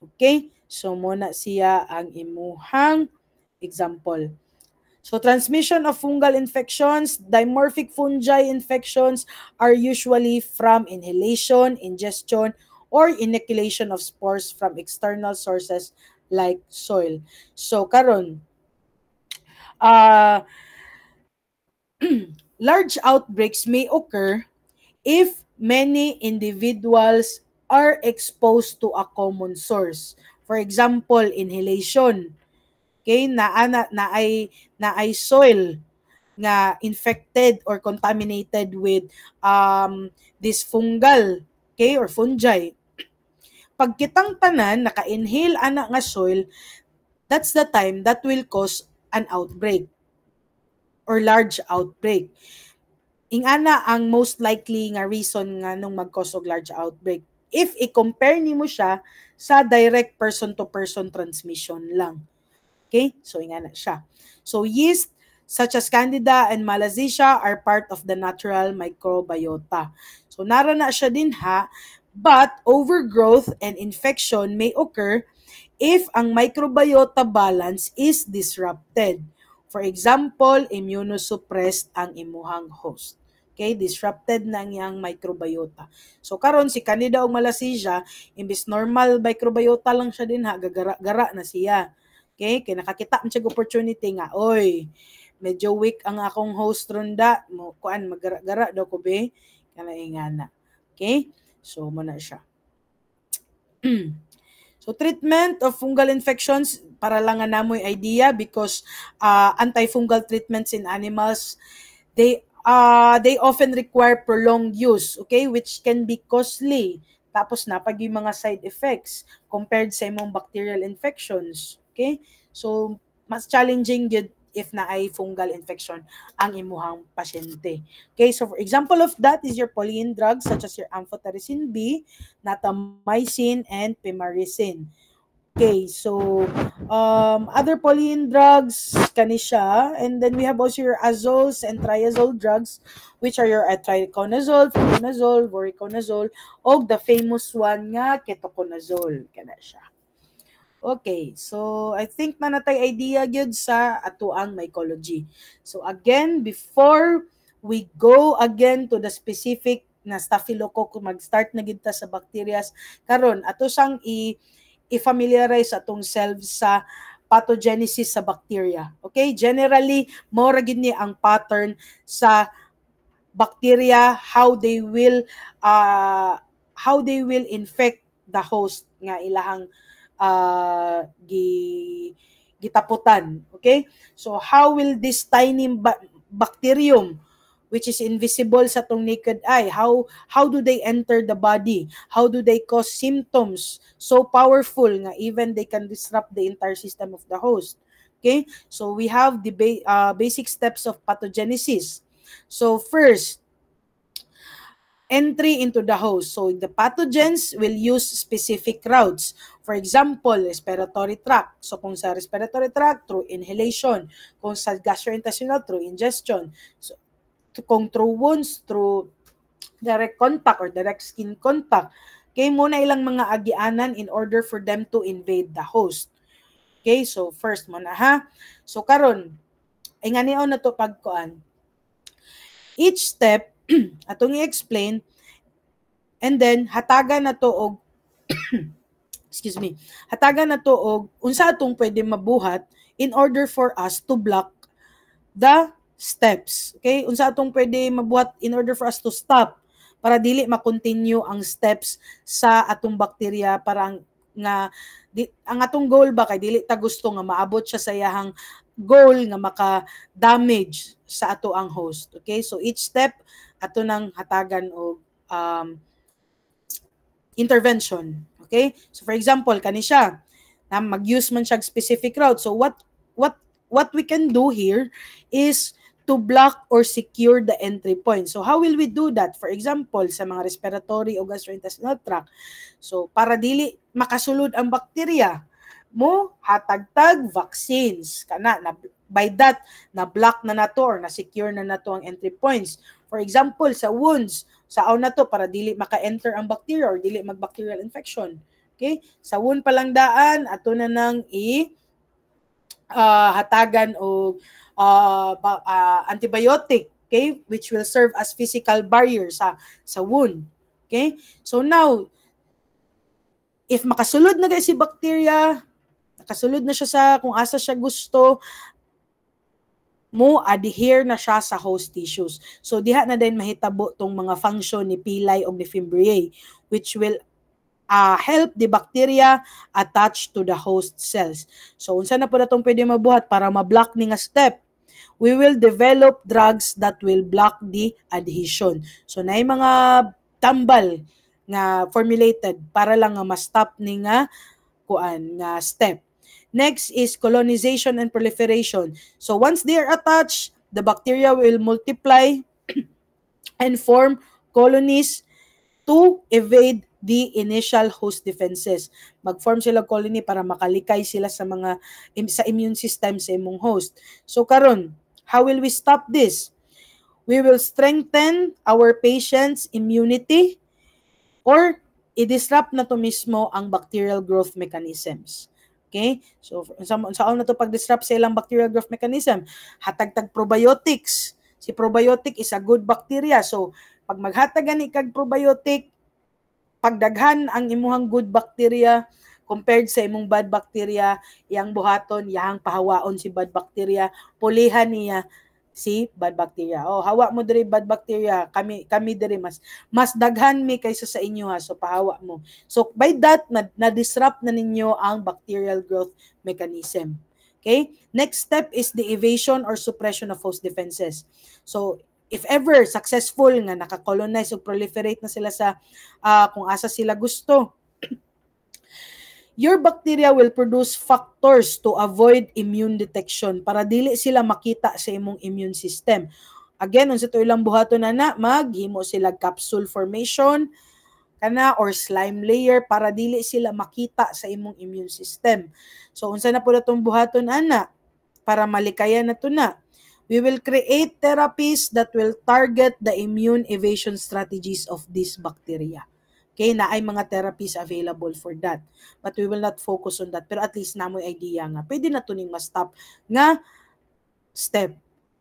Okay? So, muna siya ang imuhang example. So, transmission of fungal infections, dimorphic fungi infections are usually from inhalation, ingestion, or inoculation of spores from external sources like soil. So, karon, large outbreaks may occur if many individuals are exposed to a common source. For example, inhalation. Okay, na ay soil nga infected or contaminated with this fungal, okay, or fungi. Pag kitang tanan naka-inhale ana nga soil, that's the time that will cause an outbreak or large outbreak. Ingana ang most likely nga reason nga nung mag-cause og large outbreak. If i-compare nimo siya sa direct person-to-person transmission lang. Okay? So, ingana siya. So, yeast such as Candida and Malassezia are part of the natural microbiota. So, nara na siya din ha, but overgrowth and infection may occur if ang microbiota balance is disrupted. For example, immunosuppressed ang imuhang host. Okay, disrupted na ang iyang microbiota. So karon si Candida o Malassezia, imbis normal microbiota lang siya din ha, gagara na siya. Okay, kaya nakakita mo siya opportunity nga, oy, medyo weak ang akong host ronda, mo kuan magara-gara daw ko be, kana ingana. Okay? So muna siya. So treatment of fungal infections, para lang nga namoy idea, because antifungal treatments in animals, they often require prolonged use, okay, which can be costly. Tapos na pag yung mga side effects compared sa imong bacterial infections, okay? So mas challenging yun if na ay fungal infection ang imuhang pasyente. Okay, so for example of that is your polyene drugs such as your amphotericin B, natamycin, and pimarisine. Okay, so other polyene drugs kani siya, and then we have also your azoles and triazole drugs, which are your itraconazole, fluconazole, voriconazole, o the famous one nga ketoconazole kana siya. Okay, so I think na natay idea gyud sa atuang mycology. So again, before we go again to the specific na staphylococcus, mag-start na gid ta sa bacterias, karon ato sang i-familiarize atong selves sa pathogenesis sa bacteria. Okay? Generally, mao ra gid ni ang pattern sa bacteria, how they will infect the host nga ilahang gitaputan. Okay? So how will this tiny bacterium which is invisible sa tong naked eye. How do they enter the body? How do they cause symptoms so powerful nga even they can disrupt the entire system of the host? Okay, so we have the basic steps of pathogenesis. So first, entry into the host. So the pathogens will use specific routes. For example, respiratory tract. So kung sa respiratory tract, through inhalation. Kung sa gastrointestinal, through ingestion. So kung through wounds, through direct contact or direct skin contact. Okay, muna ilang mga agianan in order for them to invade the host. Okay, so first muna ha. So karon, ay nga niyo na to pagkuan. Each step atong i-explain, and then hatagan na to og excuse me, hatagan na to og unsa atong pwede mabuhat in order for us to block the steps. Okay, unsa atong pwede mabuhat in order for us to stop para dili ma-continue ang steps sa atong bakterya, para ang atong goal ba kay dili ta gusto nga maabot siya sa iyahang goal nga maka-damage sa ato ang host. Okay, so each step ato nang hatagan og intervention. Okay, so for example kani siya na mag-use man siya specific route. So what we can do here is to block or secure the entry point. So how will we do that? For example, sa mga respiratory o gastrointestinal tract, so para dili makasulod ang bakterya, mo hatagtag vaccines kana na, by that na block na nato or na secure na nato ang entry points. For example, sa wounds, saaw na to para dili maka-enter ang bacteria or dili mag-bacterial infection. Okay? Sa wound palang daan, ato na nang hatagan o antibiotic, okay, which will serve as physical barrier sa wound. Okay? So now, if makasulod na guys si bacteria, nakasulod na siya sa kung asa siya gusto, mo adhere na siya sa host tissues. So diha na din mahitabo tong mga function ni pili o ni fimbriae, which will help the bacteria attach to the host cells. So unsa na po natong pwede mabuhat para ma-block ni nga step? We will develop drugs that will block the adhesion. So naay mga tambal nga formulated para lang nga ma-stop ni nga nga step. Next is colonization and proliferation. So once they are attached, the bacteria will multiply and form colonies to evade the initial host defenses. Mag-form sila colony para makalikay sila sa immune system sa imong host. So karon, how will we stop this? We will strengthen our patient's immunity or i-disrupt na to mismo ang bacterial growth mechanisms. Okay? So, saan na to pag-disrupt sa ilang bacterial growth mechanism? Hatag-tag probiotics. Si probiotic is a good bacteria. So, pag maghatagan ni kag probiotic, pagdaghan ang imuhang good bacteria compared sa imong bad bacteria, iyang buhaton, iyang pahawaon si bad bacteria, pulihan niya si bad bacteria. Oh, hawa mo diri bad bacteria, kami diri mas daghan mi kaysa sa inyo ha, so pahawa mo. So by that na-disrupt na ninyo ang bacterial growth mechanism. Okay? Next step is the evasion or suppression of host defenses. So if ever successful nga naka-colonize o proliferate na sila sa kung asa sila gusto, your bacteria will produce factors to avoid immune detection para dili sila makita sa imong immune system. Again, unsa to ilang buhaton na maghimo sila capsule formation kana or slime layer para dili sila makita sa imong immune system. So unsa na pud atong buhaton ana para malikayan na to na? We will create therapies that will target the immune evasion strategies of this bacteria. Okay, na ay mga therapies available for that. But we will not focus on that. Pero at least namoy idea nga. Pwede na to ning ma-stop nga step.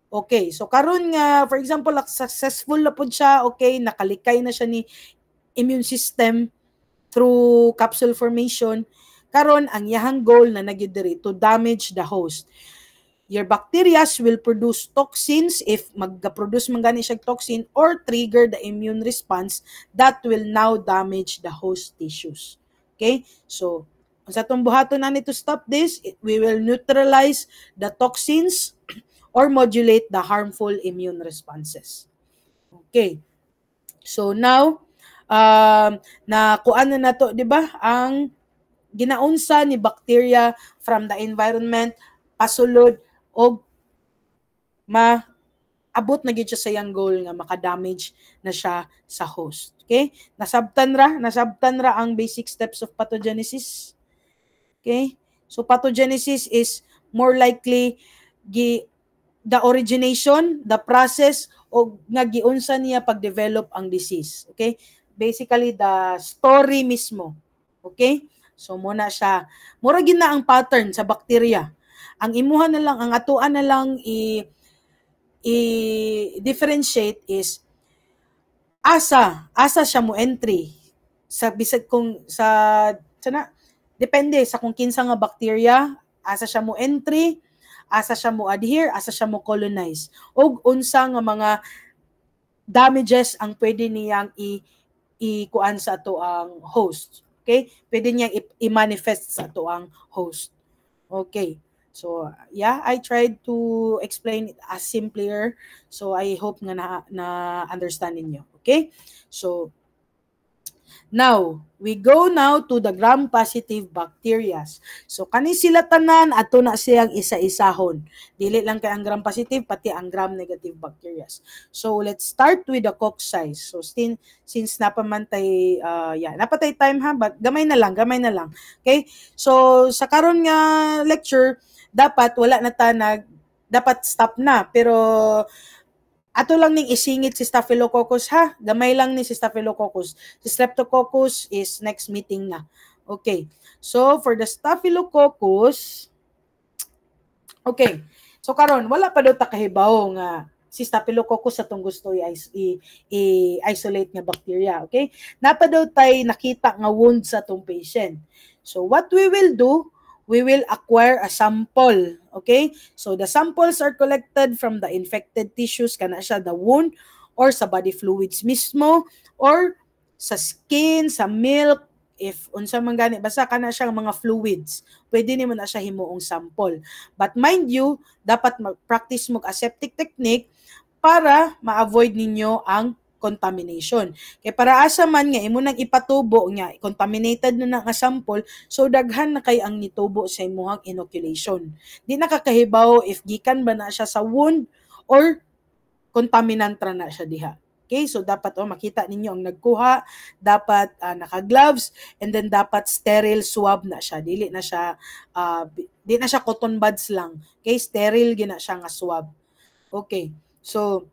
Okay, so karon nga, for example, successful na po siya, okay, nakalikay na siya ni immune system through capsule formation. Karon ang iyahang goal na nagyud to damage the host. Your bacteria will produce toxins if mag-produce man gani siya toxin or trigger the immune response that will now damage the host tissues. Okay? So, sa itong buhaton na to stop this, we will neutralize the toxins or modulate the harmful immune responses. Okay. So now, na kuan na to, di ba? Ang ginaunsa ni bacteria from the environment pasulod og abot na gid siya sa iyang goal nga maka-damage na siya sa host. Okay? Nasabtan ra ang basic steps of pathogenesis. Okay? So pathogenesis is more likely the origination, the process o nga giunsa niya pag-develop ang disease. Okay? Basically the story mismo. Okay? So muna siya, mura gid na ang pattern sa bacteria. Ang imuha na lang, ang atuan na lang i-differentiate is asa siya mo entry sa bisag kung sana depende sa kung kinsa nga bacteria, asa siya mo entry, asa siya mo adhere, asa siya mo colonize, og unsa nga mga damages ang pwede niyang i-kuan sa ato ang host. Okay? Pwede niyang i-manifest sa ato ang host. Okay. So, yeah, I tried to explain it as simpler. So, I hope nga na understand ninyo. Okay? So, now, we go now to the gram-positive bacteria. So, kani sila tanan, ato na siyang isa-isahon. Dili lang kay ang gram-positive, pati ang gram-negative bacteria. So, let's start with the cocci. So, since napamantay, napatay time ha, but gamay na lang. Okay? So, sa karon nga lecture, dapat wala na dapat stop na. Pero, ato lang ning isingit si Staphylococcus ha. Gamay lang ni si Staphylococcus. Si Streptococcus is next meeting na. Okay. So, for the Staphylococcus, okay. So, karon wala pa daw takahibaw nga si Staphylococcus sa tong gusto i-isolate nga bacteria. Okay? Napa daw tay nakita nga wound sa tong patient. So, what we will do, we will acquire a sample. Okay? So, the samples are collected from the infected tissues, kana siya, the wound, or sa body fluids mismo, or sa skin, sa milk, if unsa man gani, basta kana siya mga fluids. Pwede nimo na siya himuong sample. But mind you, dapat mag-practice mo aseptic technique para ma-avoid ninyo ang contamination. Kaya para asa man nga imo nang ipatubo nga contaminated na nga sample, so daghan na kay ang nitubo sa imong inoculation. Di nakakahibaw if gikan ba na siya sa wound or contaminant ra na siya diha. Okay, so dapat makita ninyo ang nagkuha, dapat naka-gloves, and then dapat sterile swab na siya. Dili na siya cotton buds lang. Okay, sterile gina siya nga swab. Okay. So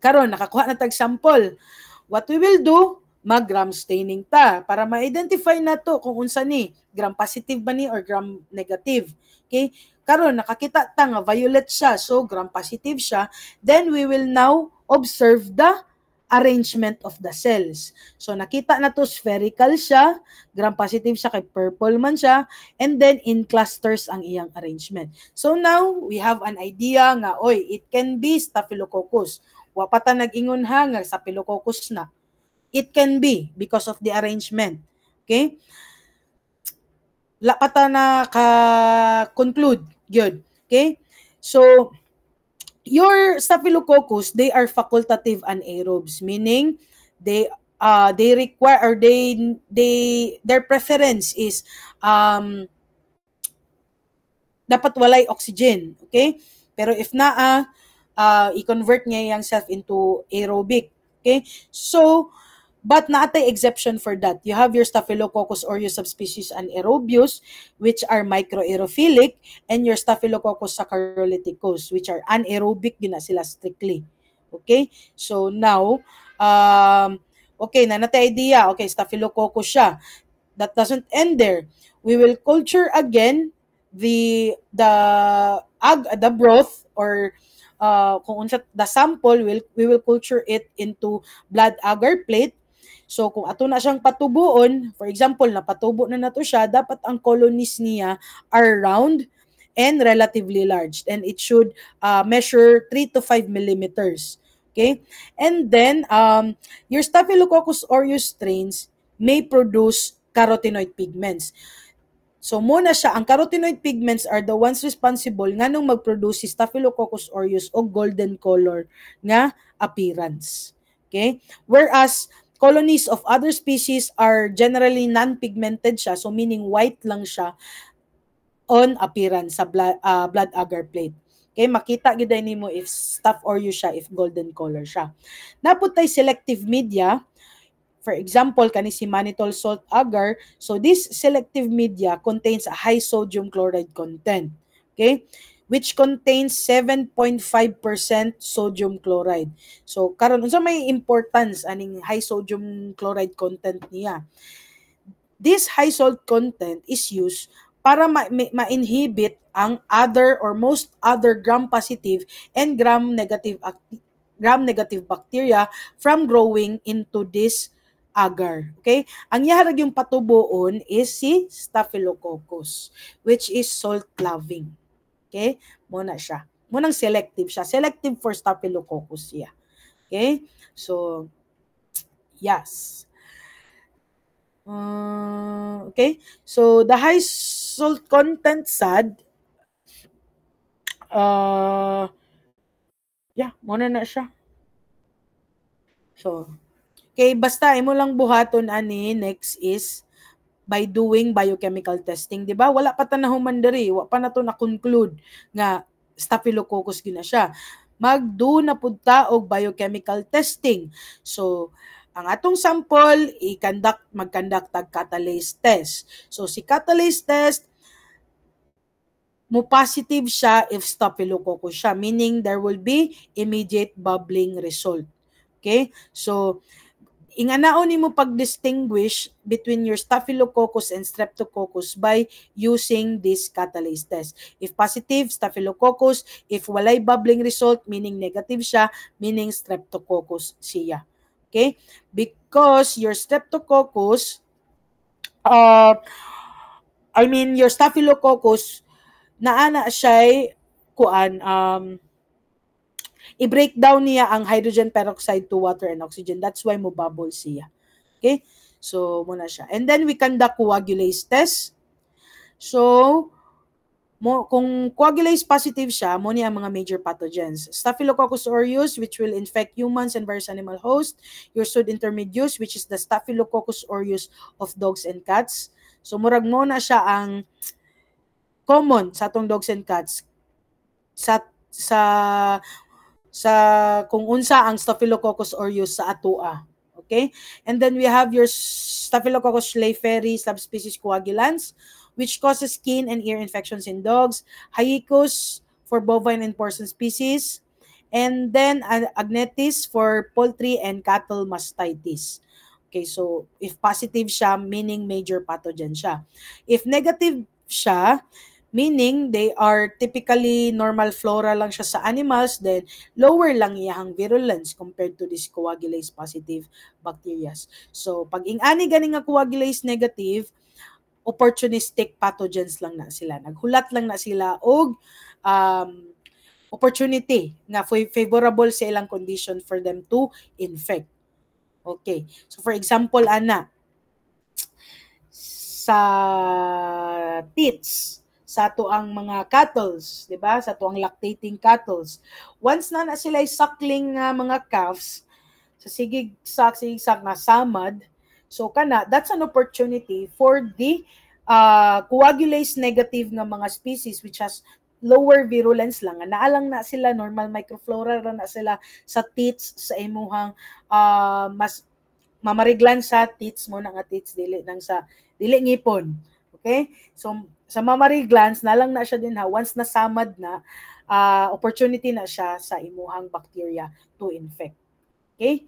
karon nakakuha na tag sample. What we will do, mag-gram staining ta para ma-identify na to kung unsa ni, gram positive ba ni or gram negative. Okay? Karon nakakita ta nga violet siya, so gram positive siya. Then we will now observe the arrangement of the cells. So nakita na to spherical siya, gram positive siya kay purple man siya, and then in clusters ang iyang arrangement. So now we have an idea nga it can be Staphylococcus. Wa pa ta nag-ingon ha nga Staphylococcus na. It can be because of the arrangement. Okay? La pa ta na conclude gyud. Okay? So your Staphylococcus, they are facultative anaerobes, meaning they require or their preference is dapat walay oxygen, okay? Pero if i-convert niya yung self into aerobic, okay? So, but naatay exception for that. You have your Staphylococcus aureus subspecies anaerobius, which are microaerophilic, and your Staphylococcus saccharolyticus, which are anaerobic din na sila strictly. Okay? So now, okay, na natay idea. Okay, Staphylococcus siya. That doesn't end there. We will culture again the broth or kung unsa the sample, we will culture it into blood agar plate. So kung ato na siyang patubuon, for example, napatubo na nato siya, dapat ang colonies niya are round and relatively large, and it should measure 3 to 5 millimeters. Okay? And then your Staphylococcus aureus strains may produce carotenoid pigments. So muna siya, ang carotenoid pigments are the ones responsible nga nung mag-produce si Staphylococcus aureus o golden color nga appearance. Okay? Whereas colonies of other species are generally non-pigmented siya, so meaning white lang siya on appearance sa blood agar plate. Okay, makita gid nimo if staph aureus siya, if golden color siya. Naputay selective media, for example, kani si mannitol salt agar. So this selective media contains a high sodium chloride content. Okay? Which contains 7.5% sodium chloride. So karon unsa may importance aning high sodium chloride content niya? This high salt content is used para ma-inhibit ang other or most other gram-positive and gram-negative bacteria from growing into this agar. Okay? Ang yaharag yung patubuon is si Staphylococcus, which is salt-loving. Okay? Muna siya. Munang selective siya. Selective for Staphylococcus siya. Okay? So, yes. Okay, so the high salt content sad, muna na siya. So, okay, basta imo lang buhaton ani next is by doing biochemical testing, di ba? Wala pa ta nahuman diri, wa pa na to na-conclude nga Staphylococcus gina siya. Magdo na pud ta og biochemical testing. So, ang atong sample mag-conduct tag catalase test. So si catalase test mo positive siya if Staphylococcus siya, meaning there will be immediate bubbling result. Okay? So inganaon nimo pag-distinguish between your Staphylococcus and Streptococcus by using this catalase test. If positive, Staphylococcus. If walay bubbling result, meaning negative siya, meaning Streptococcus siya. Okay? Because your Streptococcus, your Staphylococcus, naana siya i-break down niya ang hydrogen peroxide to water and oxygen. That's why mo bubble siya. Okay? So, muna siya. And then we conduct coagulase test. So, kung coagulase positive siya, mo niya ang mga major pathogens. Staphylococcus aureus, which will infect humans and various animal hosts. Your Pseudointermedius, which is the Staphylococcus aureus of dogs and cats. So, murag mo na siya ang common sa atong dogs and cats. Sa kung unsa ang Staphylococcus aureus sa atua. Okay? And then we have your Staphylococcus schleiferi subspecies coagulans, which causes skin and ear infections in dogs, Haeicus for bovine and porcine species, and then Agnetis for poultry and cattle mastitis. Okay, so if positive siya, meaning major pathogen siya. If negative siya, meaning they are typically normal flora lang siya sa animals, then lower lang iyahang virulence compared to this coagulase positive bacteria. So pag ingani gani nga coagulase negative, opportunistic pathogens lang na sila. Naghulat lang na sila og opportunity nga favorable sa ilang condition for them to infect. Okay. So for example, sa teats, sa tuang mga cattles, di ba? Sa tuang lactating cattles. Once na sila suckling mga calves, sa sigig-sak na samad, so that's an opportunity for the coagulase negative nga mga species which has lower virulence lang. Naalang na sila, normal microflora na sila sa teats, sa imuhang mas mamariglan sa teats mo na nga teats, dili ngipon. Okay? So, sa mammary glands, nalang na siya din once nasamad na, opportunity na siya sa imuhang bacteria to infect. Okay?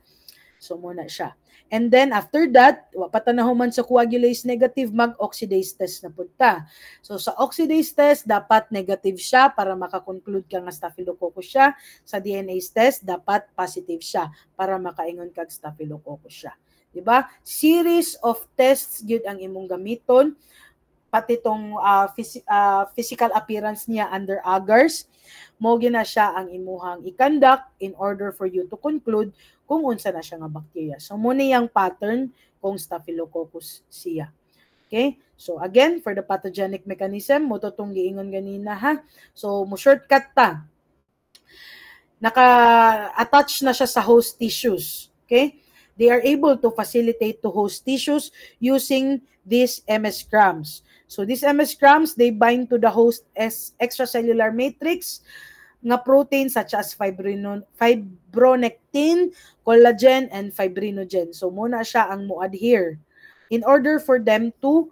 So, muna siya. And then, after that, patanahuman sa coagulase negative, mag-oxidase test na punta. So, sa oxidase test, dapat negative siya para makakonclude ka nga Staphylococcus siya. Sa DNA test, dapat positive siya para makaingon kag Staphylococcus siya. Diba? Series of tests yun ang imong gamiton, pati itong physical appearance niya under agars, mo gina siya ang imuhang i-conduct in order for you to conclude kung unsa na siya nga bacteria. So, muna yung pattern kung Staphylococcus siya. Okay? So, again, for the pathogenic mechanism, mo itong giingon ganina ha. So, mo shortcut ta. Naka-attach na siya sa host tissues. Okay? They are able to facilitate to host tissues using these MS grams. So these MS grams, they bind to the host as extracellular matrix nga protein such as fibronectin, collagen, and fibrinogen. So muna siya ang mo-adhere in order for them to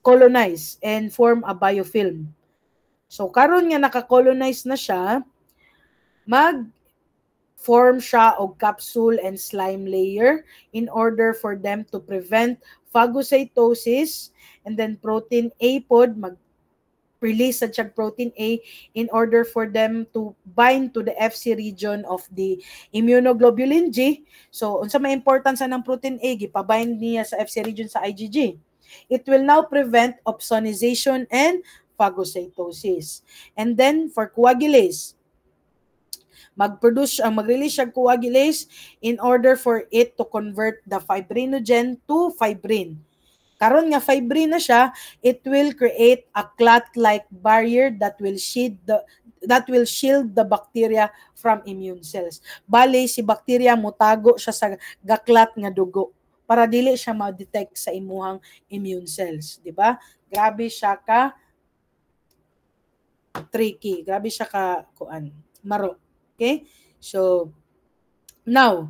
colonize and form a biofilm. So karon nga naka-colonize na siya, mag-form siya og capsule and slime layer in order for them to prevent phagocytosis, and then protein A pod release sa protein A in order for them to bind to the FC region of the immunoglobulin G. So, unsa may importance ng protein A, gipabind niya sa FC region sa IgG. It will now prevent opsonization and phagocytosis. And then, for coagulase, mag-release siya coagulase in order for it to convert the fibrinogen to fibrin. Karon nga fibrin na siya, it will create a clot-like barrier that will shield the bacteria from immune cells. Bale si bacteria mutago siya sa gaklat nga dugo para dili siya ma-detect sa imuhang immune cells, di ba? Grabe siya ka tricky, grabe siya ka maro. Okay? So now,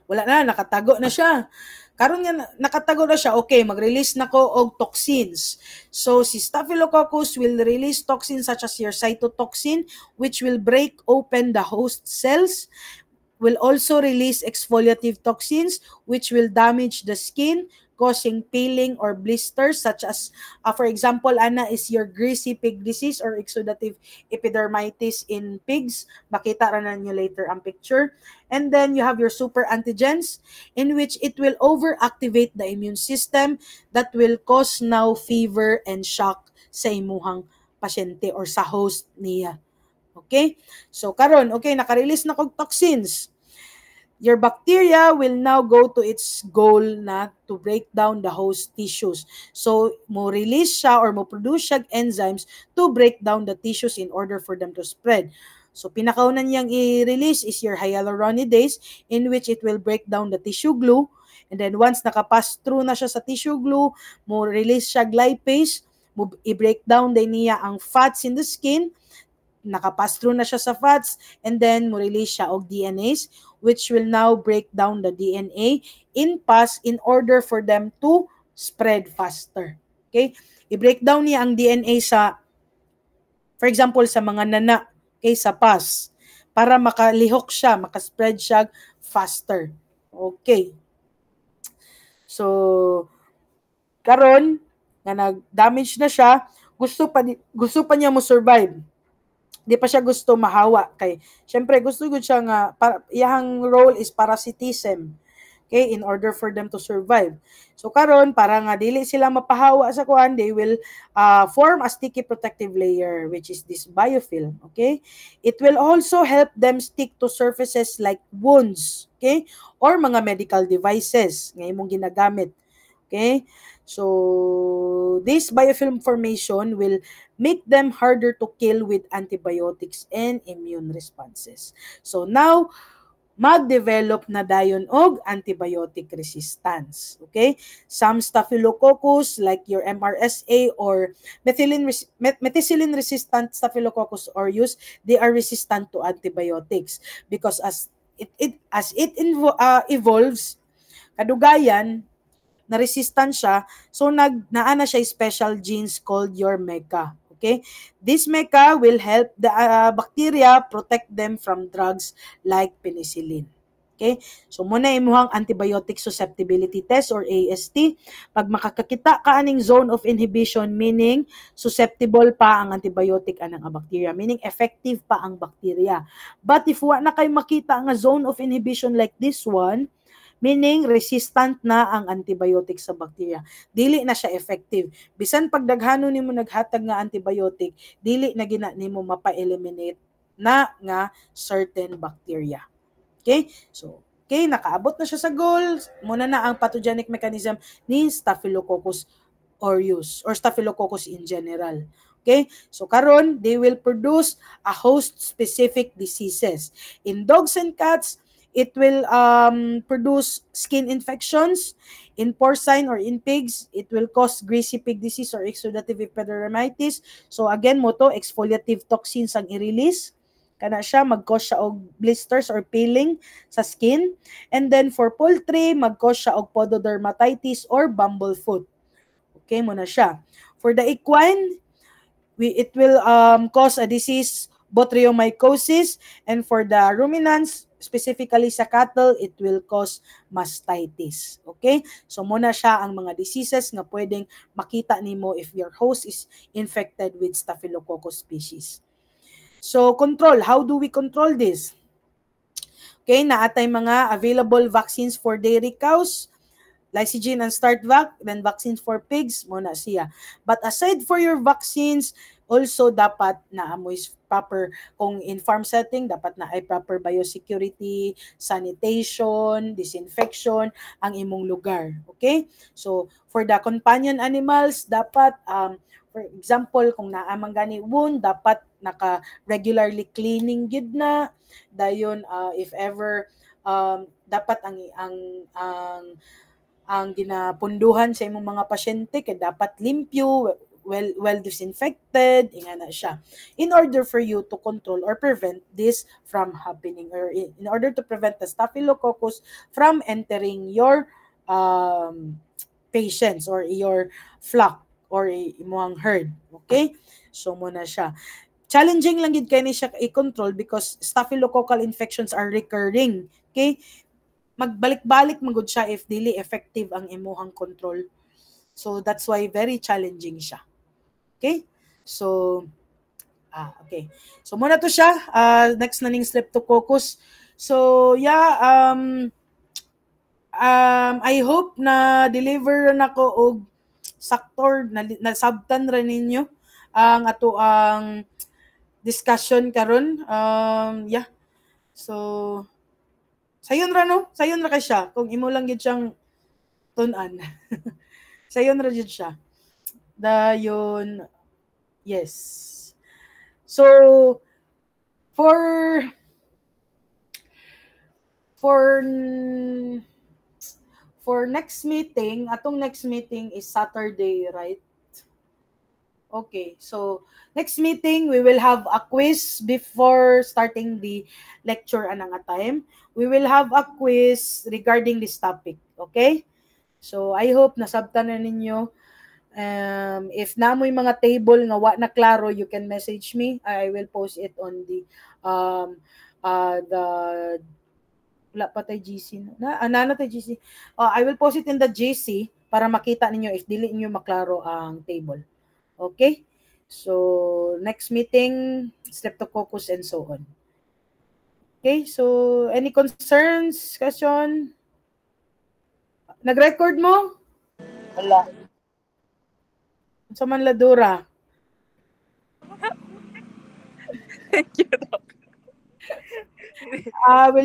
wala na, nakatago na siya. Karon nga nakatago na siya, okay, mag-release na ko og toxins. So si Staphylococcus will release toxins such as your cytotoxin, which will break open the host cells, will also release exfoliative toxins, which will damage the skin, causing peeling or blisters, such as, for example, ana is your greasy pig disease or exudative epidermitis in pigs. Makita ra ninyo later ang picture. And then you have your super antigens, in which it will overactivate the immune system that will cause now fever and shock sa imuhang pasyente or sa host niya. Okay? So karon, okay, naka-release na kog toxins. Your bacteria will now go to its goal na to break down the host tissues. So, mo release siya or mo produce siya enzymes to break down the tissues in order for them to spread. So, pinakaunan niyang i-release is your hyaluronidase, in which it will break down the tissue glue. And then, once nakapass through na siya sa tissue glue, mo release siya lipase, mo i-break down din niya ang fats in the skin, nakapass through na siya sa fats, and then mo release siya og DNAs, which will now break down the DNA in pus in order for them to spread faster. Okay? I-break down niya ang DNA sa, for example, sa mga nana, okay, sa pus, para makalihok siya, makaspread siya faster. Okay. So, karon na nag-damage na siya, gusto pa niya mo survive. Di pa siya gusto mahawa kay syempre gusto gud siya nga iyang role is parasitism, okay, in order for them to survive. So karon para nga dili sila mapahawa sa kuan, they will form a sticky protective layer, which is this biofilm. Okay, it will also help them stick to surfaces like wounds, okay, or mga medical devices nga imong ginagamit. Okay, so this biofilm formation will make them harder to kill with antibiotics and immune responses. So now, mag-develop na dayon og antibiotic resistance. Okay? Some staphylococcus like your MRSA or methicillin-resistant staphylococcus aureus, they are resistant to antibiotics because as it evolves, kadugayan na resistant siya, so naana siya special genes called your MECA. Okay? This MECA will help the bacteria protect them from drugs like penicillin. Okay? So muna imuhang antibiotic susceptibility test or AST. Pag makakakita ka aning zone of inhibition, meaning susceptible pa ang antibiotic anang bacteria, meaning effective pa ang bacteria. But if wa na kay makita nga zone of inhibition like this one, meaning resistant na ang antibiotic sa bacteria, dili na siya effective. Bisan pag daghano nimo naghatag nga antibiotic, dili na gina nimo mapa-eliminate na nga certain bacteria. Okay? So, okay, nakaabot na siya sa goal. Muna na ang pathogenic mechanism ni Staphylococcus aureus or Staphylococcus in general. Okay? So karon, they will produce a host-specific diseases. In dogs and cats, it will produce skin infections. In porcine or in pigs, it will cause greasy pig disease or exudative epidermitis. So again mo to, exfoliative toxins ang i-release. Kana siya, mag-cause siya og blisters or peeling sa skin. And then for poultry, mag-cause siya og pododermatitis or bumblefoot. Okay, muna siya. For the equine, it will cause a disease, botryomycosis, and for the ruminants, specifically sa cattle, it will cause mastitis. Okay? So muna siya ang mga diseases nga pwedeng makita nimo if your host is infected with Staphylococcus species. So control, how do we control this? Okay, naatay mga available vaccines for dairy cows, Lysogene and StartVac, then vaccines for pigs, muna siya. But aside for your vaccines, also dapat na amoy proper, kung in farm setting, dapat na ay proper biosecurity, sanitation, disinfection, ang imong lugar. Okay? So, for the companion animals, dapat, for example, kung naamang gani wound, dapat naka-regularly cleaning gid na. Dayon, if ever, dapat ang ginapunduhan sa imong mga pasyente kay dapat limpyo, well disinfected, inga na siya. In order for you to control or prevent this from happening, or in order to prevent the Staphylococcus from entering your patients or your flock or imong herd. Okay? So muna siya. Challenging lang gid kay ni siya i-control because staphylococcal infections are recurring. Okay? Magbalik-balik magud siya if dili effective ang imuhang control. So that's why very challenging siya. Okay? So okay. So muna to siya. Next na ning Streptococcus. So yeah, I hope na deliver nako og saktor na sabtan ra ninyo ang ato ang discussion karon. Yeah. So sayon ra no? Sayon ra kay siya kung imo lang gid siyang tun-an. Sayon ra gid siya. Dayon, yes. So for next meeting, atong next meeting is Saturday, right? Okay, so next meeting, we will have a quiz before starting the lecture anang time. We will have a quiz regarding this topic, okay? So I hope nasabtan na ninyo. If namoy mga table nga wa na klaro, you can message me. I will post it on the wala pa tay GC na tay GC. I will post it in the GC para makita ninyo if dili niyo maklaro ang table. Okay? So, next meeting, Streptococcus and so on. Okay? So, any concerns, question? Nag-record mo? Wala. Sa Manladura. Thank you, Doc. Will